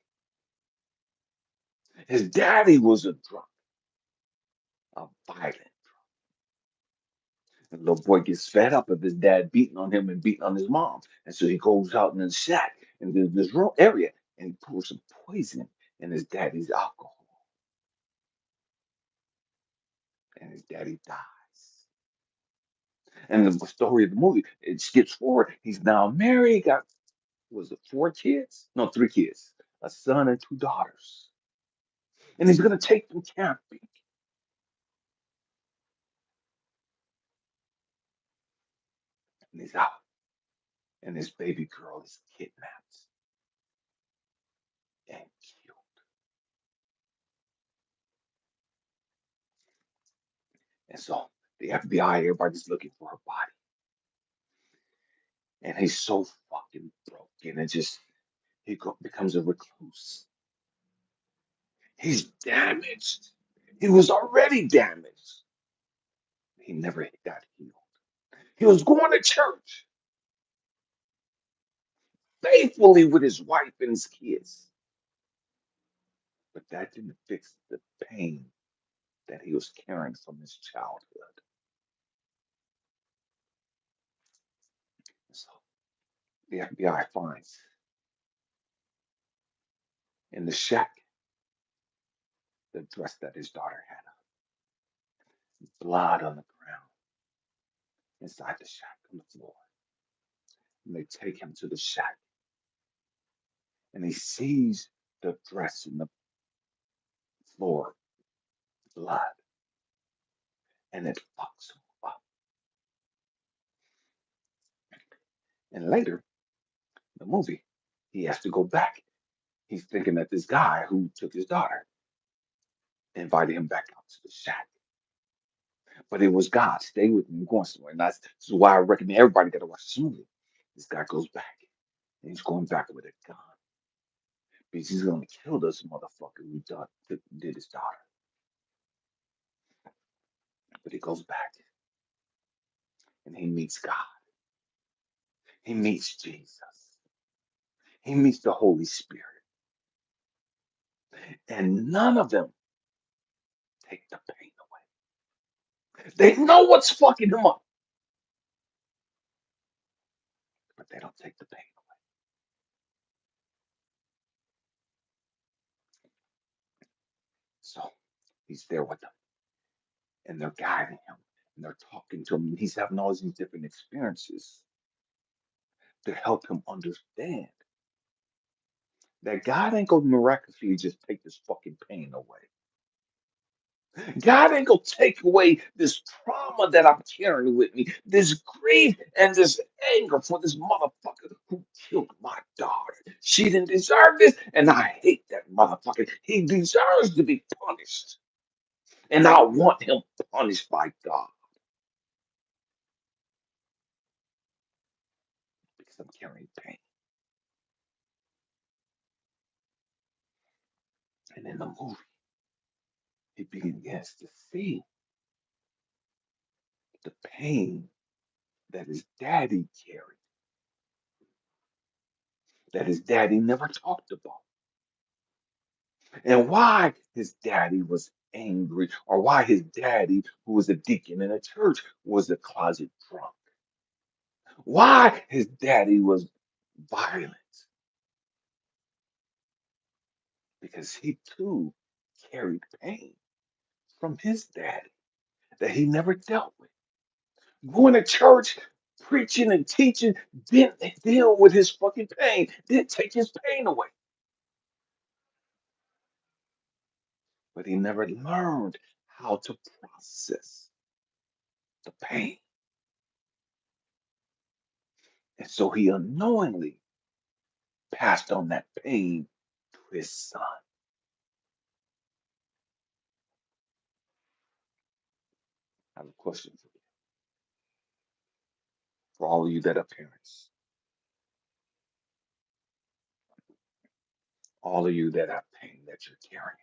His daddy was a drunk, a violent. The little boy gets fed up of his dad beating on him and beating on his mom. And so he goes out in the shack in this rural area and he pours some poison in his daddy's alcohol. And his daddy dies. And the story of the movie, it skips forward. He's now married, got, was it 4 kids? No, 3 kids, a son and 2 daughters. And he's going to take them camping. And he's out. And his baby girl is kidnapped and killed. And so the FBI, everybody's looking for her body. And he's so fucking broken and just becomes a recluse. He's damaged. He was already damaged. He never got healed. He was going to church faithfully with his wife and his kids, but that didn't fix the pain that he was carrying from his childhood. So the FBI finds in the shack the dress that his daughter had on, blood on the ground inside the shack on the floor. And they take him to the shack and he sees the dress in the floor, blood, and it fucks him up. And later, in the movie, he has to go back. He's thinking that this guy who took his daughter invited him back out to the shack. But it was God. Stay with me. I'm going somewhere. And this is why I recommend everybody got to watch this movie. This guy goes back. And he's going back with a gun. Because he's going to kill this motherfucker who did his daughter. But he goes back and he meets God. He meets Jesus. He meets the Holy Spirit. And none of them take the pain away. They know what's fucking him up, but they don't take the pain away. So he's there with them, and they're guiding him, and they're talking to him, and he's having all these different experiences to help him understand that God ain't gonna miraculously just take this fucking pain away. God ain't gonna take away this trauma that I'm carrying with me, this grief and this anger for this motherfucker who killed my daughter. She didn't deserve this, and I hate that motherfucker. He deserves to be punished, and I want him punished by God because I'm carrying pain. And in the movie, he begins to see the pain that his daddy carried, that his daddy never talked about, and why his daddy was angry, or why his daddy, who was a deacon in a church, was a closet drunk, why his daddy was violent, because he too carried pain from his daddy that he never dealt with. Going to church, preaching and teaching didn't deal with his fucking pain, didn't take his pain away. but he never learned how to process the pain. And so he unknowingly passed on that pain to his son. I have a question for all of you that are parents, all of you that have pain that you're carrying.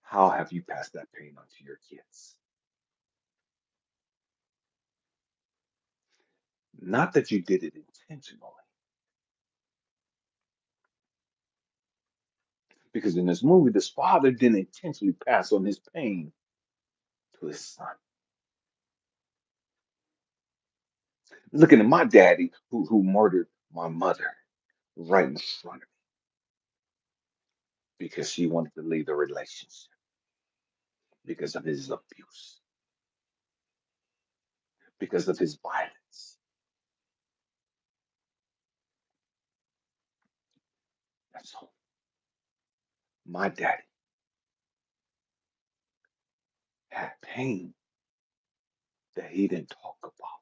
How have you passed that pain on to your kids? Not that you did it intentionally, because in this movie, this father didn't intentionally pass on his pain to his son. Looking at my daddy who murdered my mother right in front of me because she wanted to leave the relationship because of his abuse, because of his violence. And so my daddy had pain that he didn't talk about.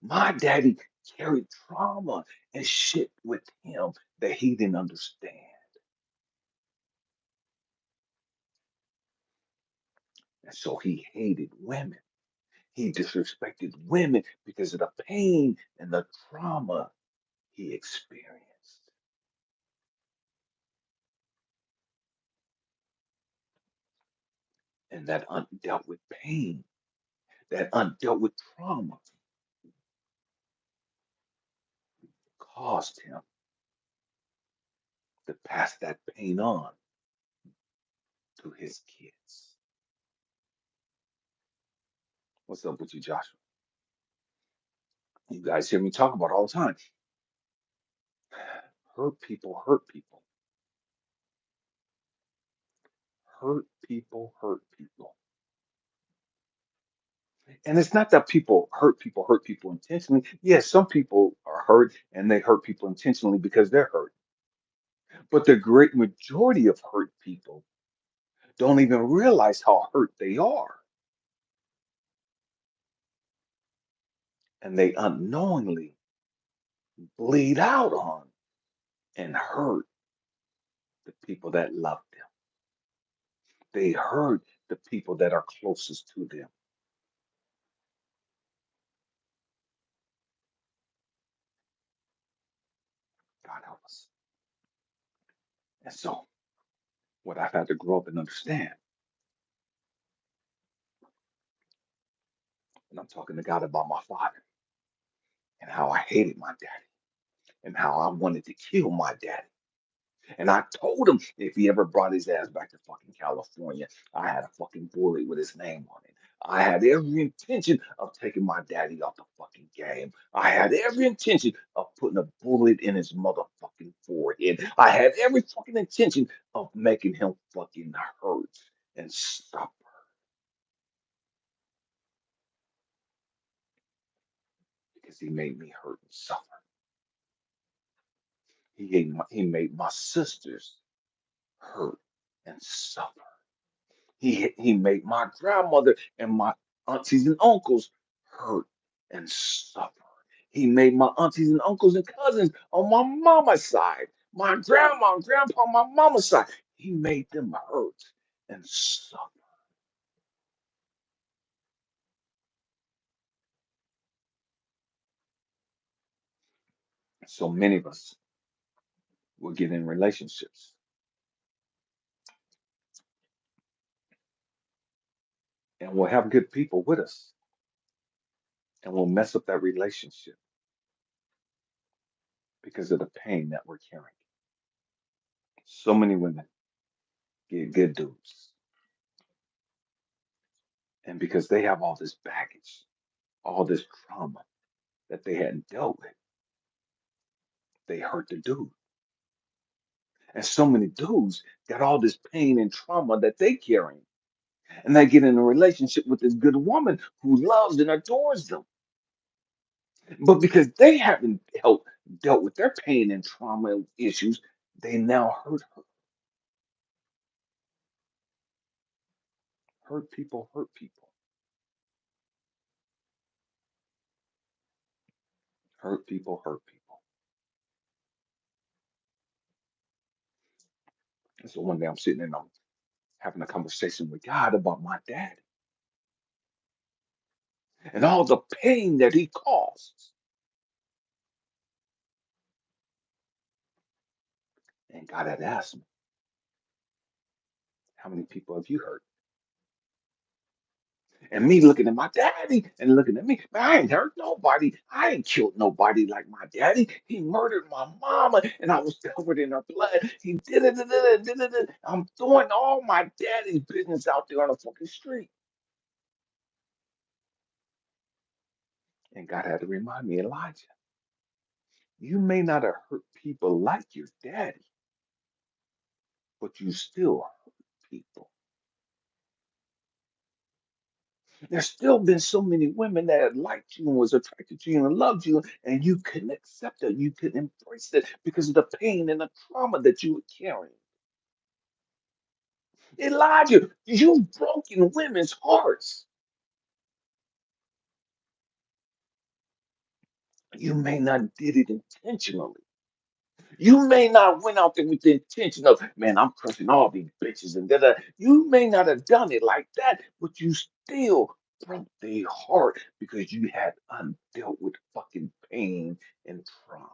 My daddy carried trauma and shit with him that he didn't understand. And so he hated women. He disrespected women because of the pain and the trauma he experienced. And that undealt with pain, that undealt with trauma caused him to pass that pain on to his kids. What's up with you, Joshua? You guys hear me talk about it all the time. Hurt people hurt people. Hurt people hurt people. And it's not that people hurt people intentionally. Yes, some people are hurt and they hurt people intentionally because they're hurt. But the great majority of hurt people don't even realize how hurt they are. And they unknowingly bleed out on and hurt the people that love them. They hurt the people that are closest to them. God help us. And so, what I've had to grow up and understand, and I'm talking to God about my father and how I hated my daddy and how I wanted to kill my daddy. And I told him if he ever brought his ass back to fucking California, I had a fucking bullet with his name on it. I had every intention of taking my daddy off the fucking game. I had every intention of putting a bullet in his motherfucking forehead. I had every fucking intention of making him fucking hurt and suffer because he made me hurt and suffer. He made my sisters hurt and suffer. He made my grandmother and my aunties and uncles hurt and suffer. He made my aunties and uncles and cousins on my mama's side, my grandma and grandpa on my mama's side. He made them hurt and suffer. So many of us will get in relationships and we'll have good people with us and we'll mess up that relationship because of the pain that we're carrying. So many women get good dudes. And because they have all this baggage, all this trauma that they hadn't dealt with, they hurt the dude. And so many dudes got all this pain and trauma that they carrying. And they get in a relationship with this good woman who loves and adores them. But because they haven't dealt with their pain and trauma issues, They now hurt her. Hurt people, hurt people. Hurt people, hurt people. And so one day I'm sitting and I'm having a conversation with God about my dad and all the pain that he caused. And God had asked me, how many people have you hurt? And me looking at my daddy and looking at me, man, I ain't hurt nobody. I ain't killed nobody like my daddy. He murdered my mama and I was covered in her blood. He did it, did it, did it, did it. I'm doing all my daddy's business out there on the fucking street. And God had to remind me, Elijah, you may not have hurt people like your daddy, but you still hurt people. There's still been so many women that had liked you and was attracted to you and loved you, and you couldn't accept it. You couldn't embrace it because of the pain and the trauma that you were carrying. Elijah, you've broken women's hearts. You may not did it intentionally. You may not went out there with the intention of, man, I'm crushing all these bitches and da. You may not have done it like that, but you still broke their heart because you had undealt with fucking pain and trauma.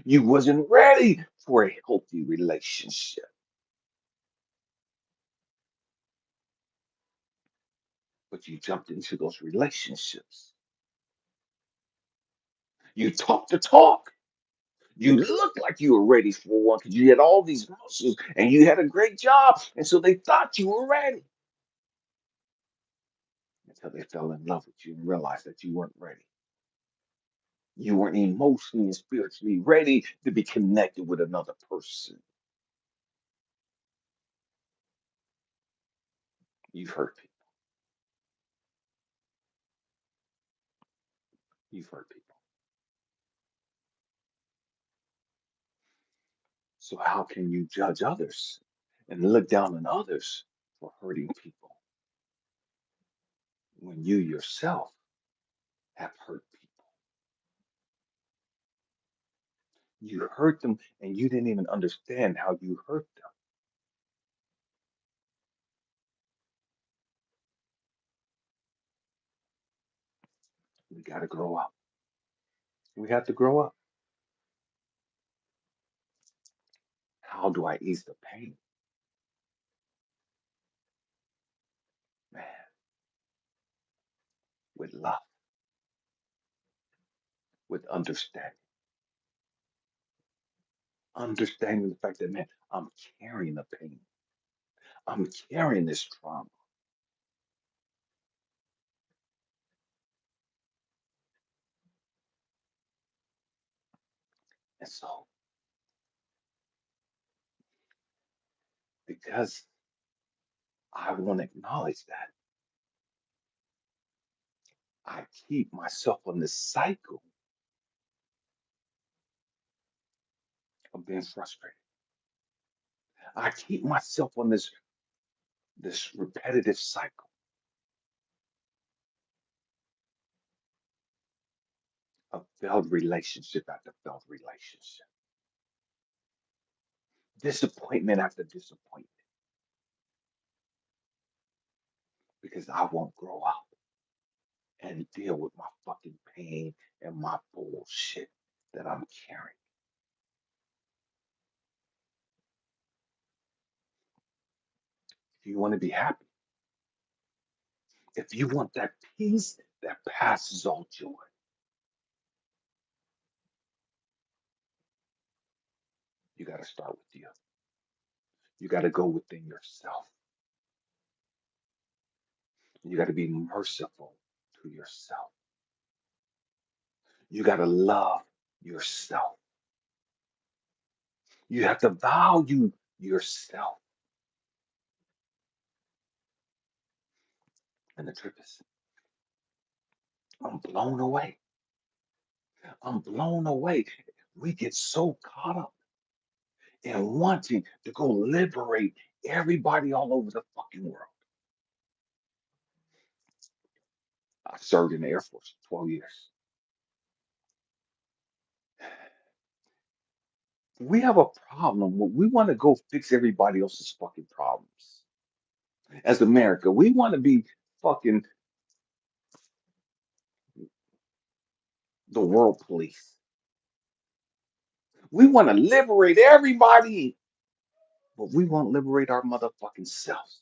You wasn't ready for a healthy relationship, but you jumped into those relationships. You talked the talk. You looked like you were ready for one because you had all these muscles and you had a great job. And so they thought you were ready until they fell in love with you and realized that you weren't ready. You weren't emotionally and spiritually ready to be connected with another person. You've hurt people. You've hurt people. So how can you judge others and look down on others for hurting people when you yourself have hurt people? You hurt them and you didn't even understand how you hurt them. We got to grow up. We have to grow up. How do I ease the pain? Man, with love, with understanding. Understanding the fact that, man, I'm carrying the pain. I'm carrying this trauma. And so, because I won't acknowledge that, I keep myself on this cycle of being frustrated. I keep myself on this repetitive cycle of failed relationship after failed relationship, disappointment after disappointment, because I won't grow up and deal with my fucking pain and my bullshit that I'm carrying. If you want to be happy, if you want that peace that passes all joy, you got to start with you. You got to go within yourself. You got to be merciful to yourself. You got to love yourself. You have to value yourself. And the truth is, I'm blown away. I'm blown away. We get so caught up in wanting to go liberate everybody all over the fucking world. I served in the Air Force for 12 years. We have a problem. We want to go fix everybody else's fucking problems. As America, we want to be fucking the world police. We want to liberate everybody, but we won't liberate our motherfucking selves.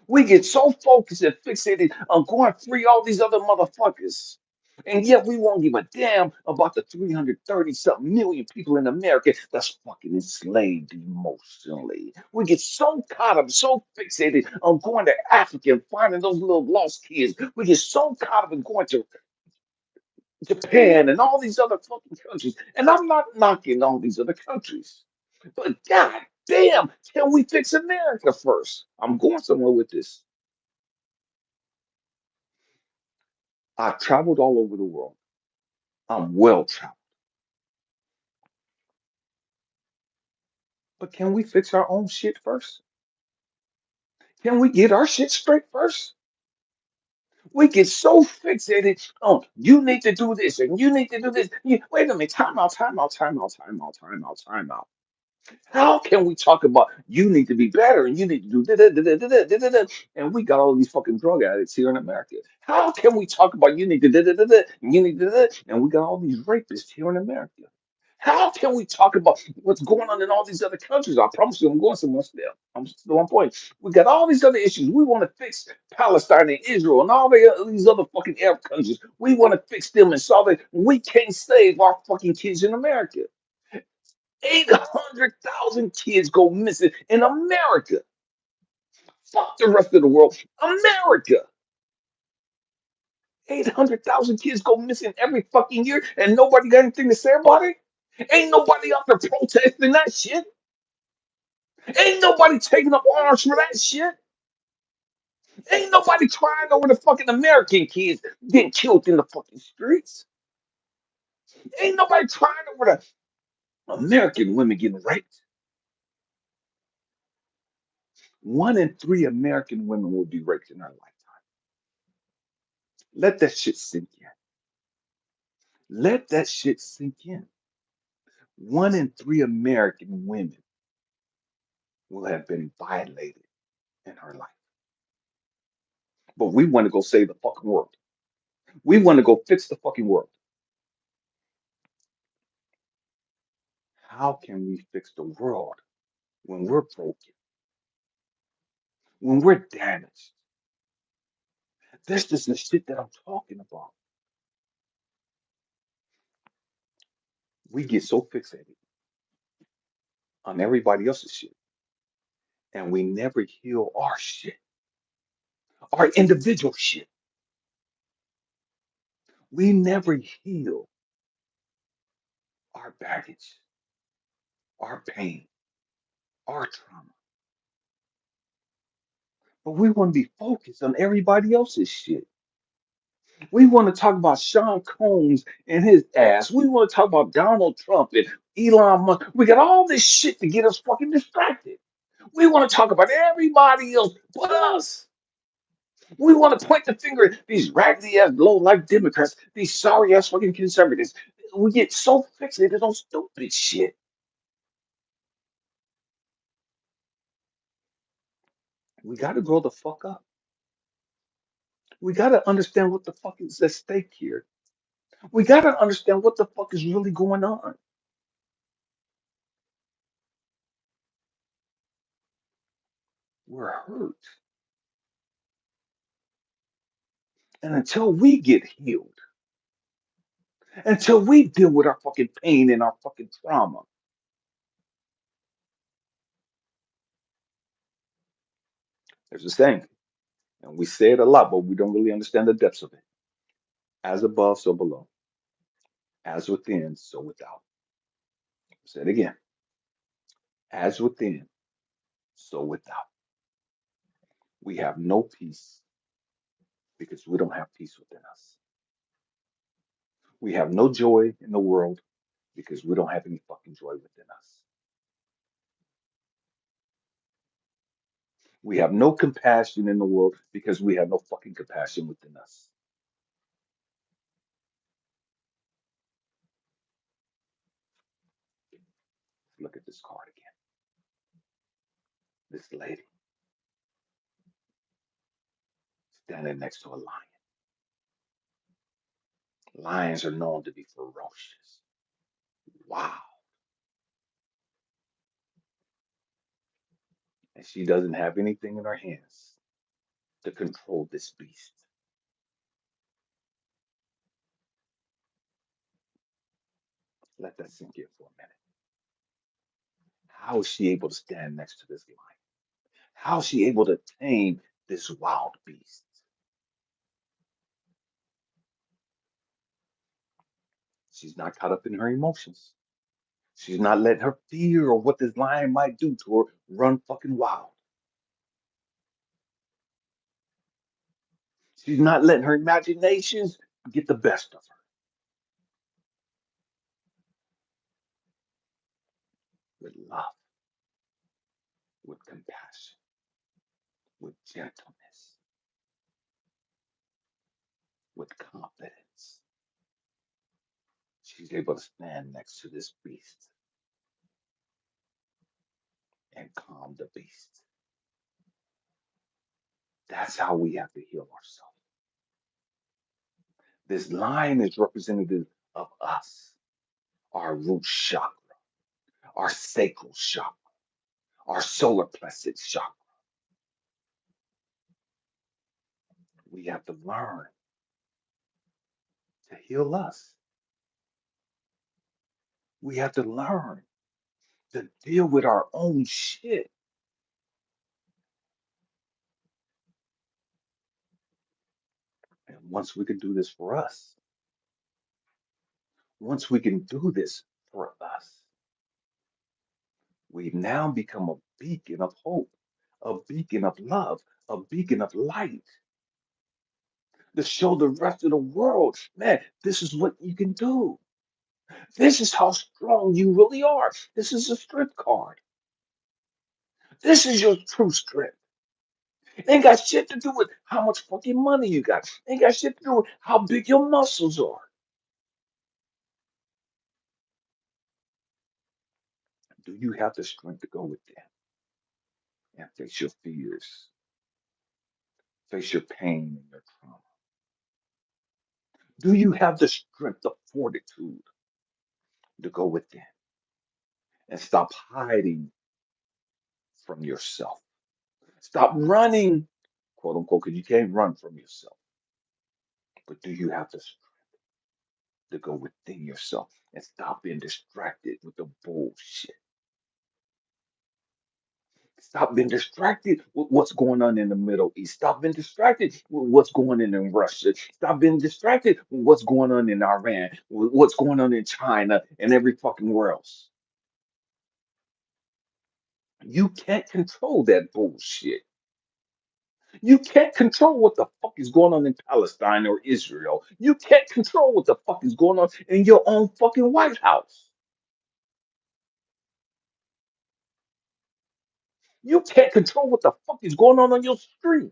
We get so focused and fixated on going free all these other motherfuckers. And yet we won't give a damn about the 330 something million people in America that's fucking enslaved emotionally. We get so caught up, so fixated on going to Africa and finding those little lost kids. We get so caught up in going to Japan and all these other fucking countries. And I'm not knocking all these other countries. But god damn, can we fix America first? I'm going somewhere with this. I've traveled all over the world. I'm well traveled. But can we fix our own shit first? Can we get our shit straight first? We get so fixated on you need to do this and you need to do this. Wait a minute, time out, time out, time out, time out, time out, time out. How can we talk about you need to be better and you need to do da da da da da da da da, and we got all these fucking drug addicts here in America? How can we talk about you need to da da da da and you need to da da, and we got all these rapists here in America? How can we talk about what's going on in all these other countries? I promise you, I'm going somewhere still. I'm still on point. We got all these other issues. We want to fix Palestine and Israel and all these other fucking Arab countries. We want to fix them and solve it. We can't save our fucking kids in America. 800,000 kids go missing in America. Fuck the rest of the world. America. 800,000 kids go missing every fucking year and nobody got anything to say about it? Ain't nobody out there protesting that shit. Ain't nobody taking up arms for that shit. Ain't nobody crying over the fucking American kids getting killed in the fucking streets. Ain't nobody crying over the American women getting raped. 1 in 3 American women will be raped in their lifetime. Let that shit sink in. Let that shit sink in. 1 in 3 American women will have been violated in her life. But we want to go save the fucking world. We want to go fix the fucking world. How can we fix the world when we're broken, when we're damaged? This is the shit that I'm talking about. We get so fixated on everybody else's shit, and we never heal our shit, our individual shit. We never heal our baggage, our pain, our trauma. But we want to be focused on everybody else's shit. We want to talk about Sean Combs and his ass. We want to talk about Donald Trump and Elon Musk. We got all this shit to get us fucking distracted. We want to talk about everybody else but us. We want to point the finger at these raggedy ass low life Democrats, these sorry ass fucking conservatives. We get so fixated on stupid shit. We got to grow the fuck up. We got to understand what the fuck is at stake here. We got to understand what the fuck is really going on. We're hurt. And until we get healed, until we deal with our fucking pain and our fucking trauma, there's a saying, and we say it a lot, but we don't really understand the depths of it. As above, so below. As within, so without. Say it again. As within, so without. We have no peace because we don't have peace within us. We have no joy in the world because we don't have any fucking joy within us. We have no compassion in the world because we have no fucking compassion within us. Look at this card again. This lady standing next to a lion. Lions are known to be ferocious. Wow. And she doesn't have anything in her hands to control this beast. Let that sink in for a minute. How is she able to stand next to this lion? How is she able to tame this wild beast? She's not caught up in her emotions. She's not letting her fear of what this lion might do to her run fucking wild. She's not letting her imaginations get the best of her. With love, with compassion, with gentleness, with confidence, she's able to stand next to this beast and calm the beast. That's how we have to heal ourselves. This lion is representative of us, our root chakra, our sacral chakra, our solar plexus chakra. We have to learn to heal us. We have to learn to deal with our own shit. And once we can do this for us, once we can do this for us, we now become a beacon of hope, a beacon of love, a beacon of light to show the rest of the world, man, this is what you can do. This is how strong you really are. This is a strength card. This is your true strength. It ain't got shit to do with how much fucking money you got. It ain't got shit to do with how big your muscles are. Do you have the strength to go with them and face your fears, face your pain and your trauma? Do you have the strength, the fortitude to go with them and stop hiding from yourself? Stop running, quote unquote, because you can't run from yourself. But do you have the strength to go within yourself and stop being distracted with the bullshit? Stop being distracted with what's going on in the Middle East. Stop being distracted with what's going on in Russia. Stop being distracted with what's going on in Iran, with what's going on in China and every fucking where else. You can't control that bullshit. You can't control what the fuck is going on in Palestine or Israel. You can't control what the fuck is going on in your own fucking White House. You can't control what the fuck is going on your street.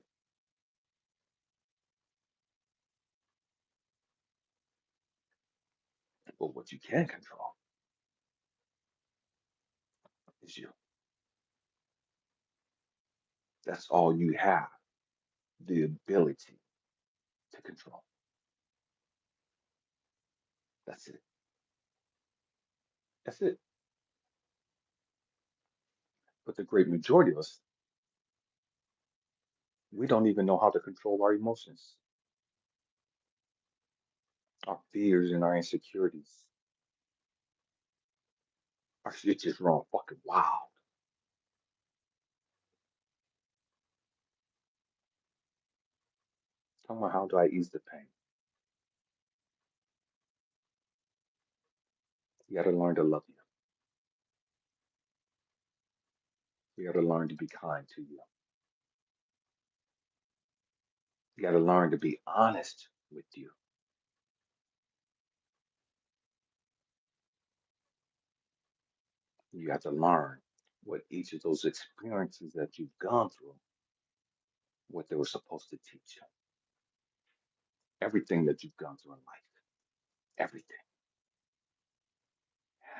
But what you can control is you. That's all you have the ability to control. That's it. That's it. But the great majority of us, we don't even know how to control our emotions, our fears, and our insecurities. Our shit just run fucking wild. Tell me, how do I ease the pain? You got to learn to love you. You got to learn to be kind to you. You got to learn to be honest with you. You have to learn what each of those experiences that you've gone through, what they were supposed to teach you. Everything that you've gone through in life, everything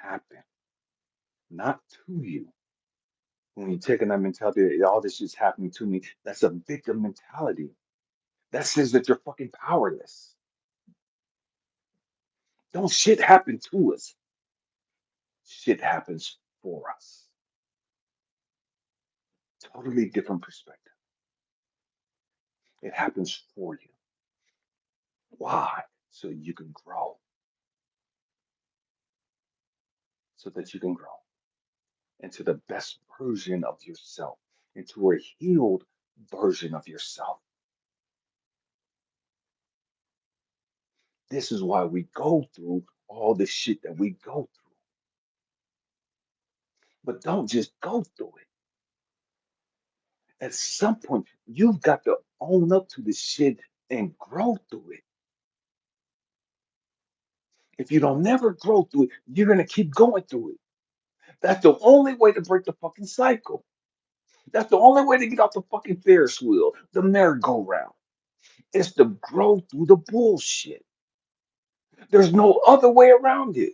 happened not to you. When you take in that mentality that all this is happening to me, that's a victim mentality. That says that you're fucking powerless. Don't shit happen to us. Shit happens for us. Totally different perspective. It happens for you. Why? So you can grow. So that you can grow into the best version of yourself, into a healed version of yourself. This is why we go through all the shit that we go through. But don't just go through it. At some point, you've got to own up to the shit and grow through it. If you don't never grow through it, you're gonna keep going through it. That's the only way to break the fucking cycle. That's the only way to get off the fucking Ferris wheel, the merry-go-round. Is to grow through the bullshit. There's no other way around it.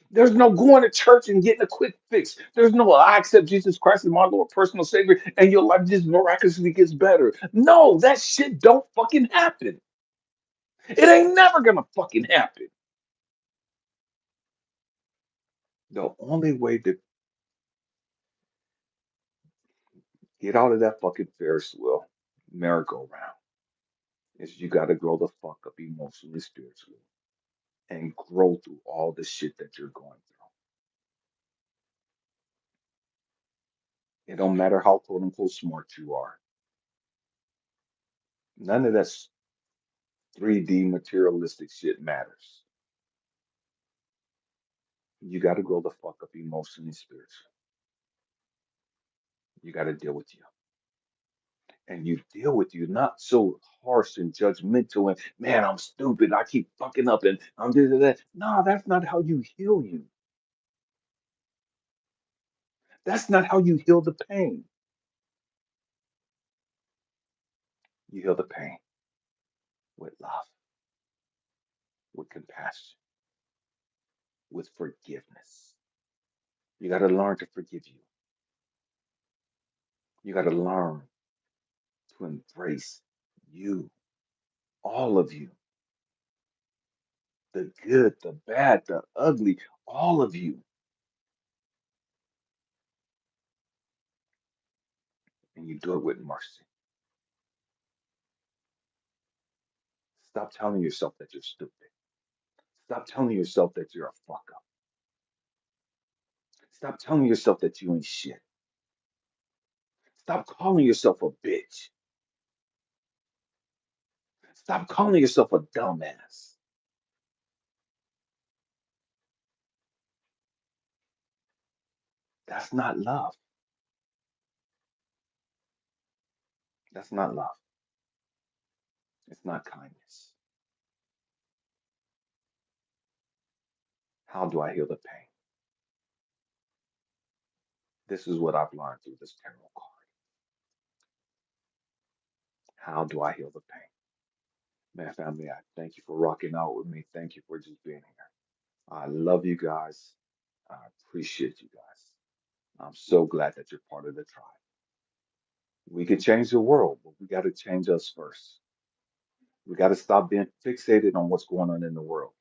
There's no going to church and getting a quick fix. There's no I accept Jesus Christ as my Lord, personal Savior, and your life just miraculously gets better. No, that shit don't fucking happen. It ain't never gonna fucking happen. The only way to get out of that fucking Ferris wheel, merry-go-round, is you gotta grow the fuck up emotionally, spiritually, and grow through all the shit that you're going through. It don't matter how quote unquote smart you are. None of that 3D materialistic shit matters. You got to grow the fuck up emotionally, spiritually. You got to deal with you. And you deal with you not so harsh and judgmental and, man, I'm stupid. I keep fucking up and I'm this and that. No, that's not how you heal you. That's not how you heal the pain. You heal the pain with love, with compassion, with forgiveness. You got to learn to forgive you. You got to learn to embrace you, all of you, the good, the bad, the ugly, all of you. And you do it with mercy. Stop telling yourself that you're stupid. Stop telling yourself that you're a fuck up. Stop telling yourself that you ain't shit. Stop calling yourself a bitch. Stop calling yourself a dumbass. That's not love. That's not love. It's not kindness. How do I heal the pain? This is what I've learned through this tarot card. How do I heal the pain? Man, family, I thank you for rocking out with me. Thank you for just being here. I love you guys. I appreciate you guys. I'm so glad that you're part of the tribe. We can change the world, but we got to change us first. We got to stop being fixated on what's going on in the world.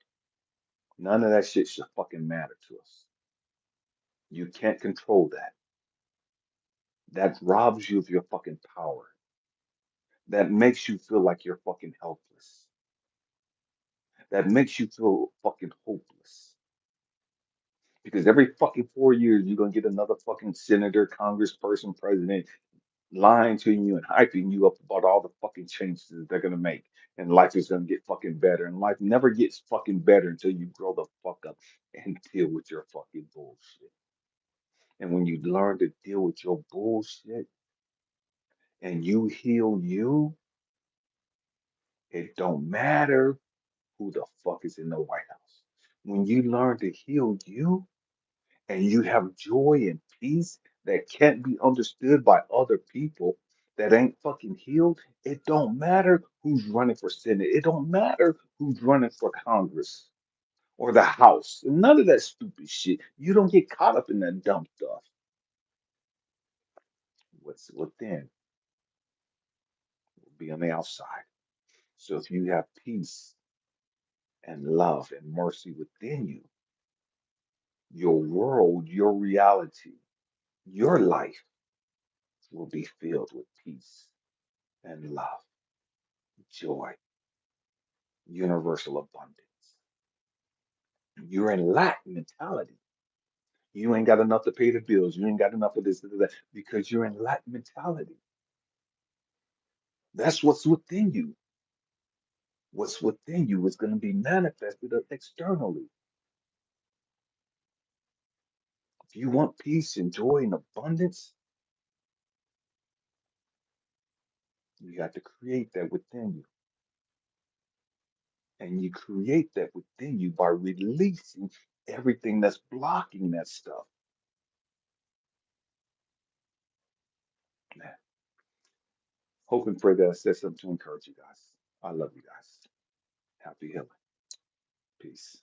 None of that shit should fucking matter to us. You can't control that. That robs you of your fucking power. That makes you feel like you're fucking helpless. That makes you feel fucking hopeless. Because every fucking 4 years, you're going to get another fucking senator, congressperson, president lying to you and hyping you up about all the fucking changes that they're gonna make. And life is gonna get fucking better. And life never gets fucking better until you grow the fuck up and deal with your fucking bullshit. And when you learn to deal with your bullshit and you heal you, it don't matter who the fuck is in the White House. When you learn to heal you, and you have joy and peace that can't be understood by other people that ain't fucking healed, it don't matter who's running for Senate. It don't matter who's running for Congress or the House. None of that stupid shit. You don't get caught up in that dumb stuff. What's within will be on the outside. So if you have peace and love and mercy within you, your world, your reality, your life will be filled with peace and love, joy, universal abundance. You're in lack mentality. You ain't got enough to pay the bills. You ain't got enough of this, that, because you're in lack mentality. That's what's within you. What's within you is going to be manifested externally. If you want peace and joy and abundance, you got to create that within you. And you create that within you by releasing everything that's blocking that stuff. Man, hope and pray that I said something to encourage you guys. I love you guys. Happy healing. Peace.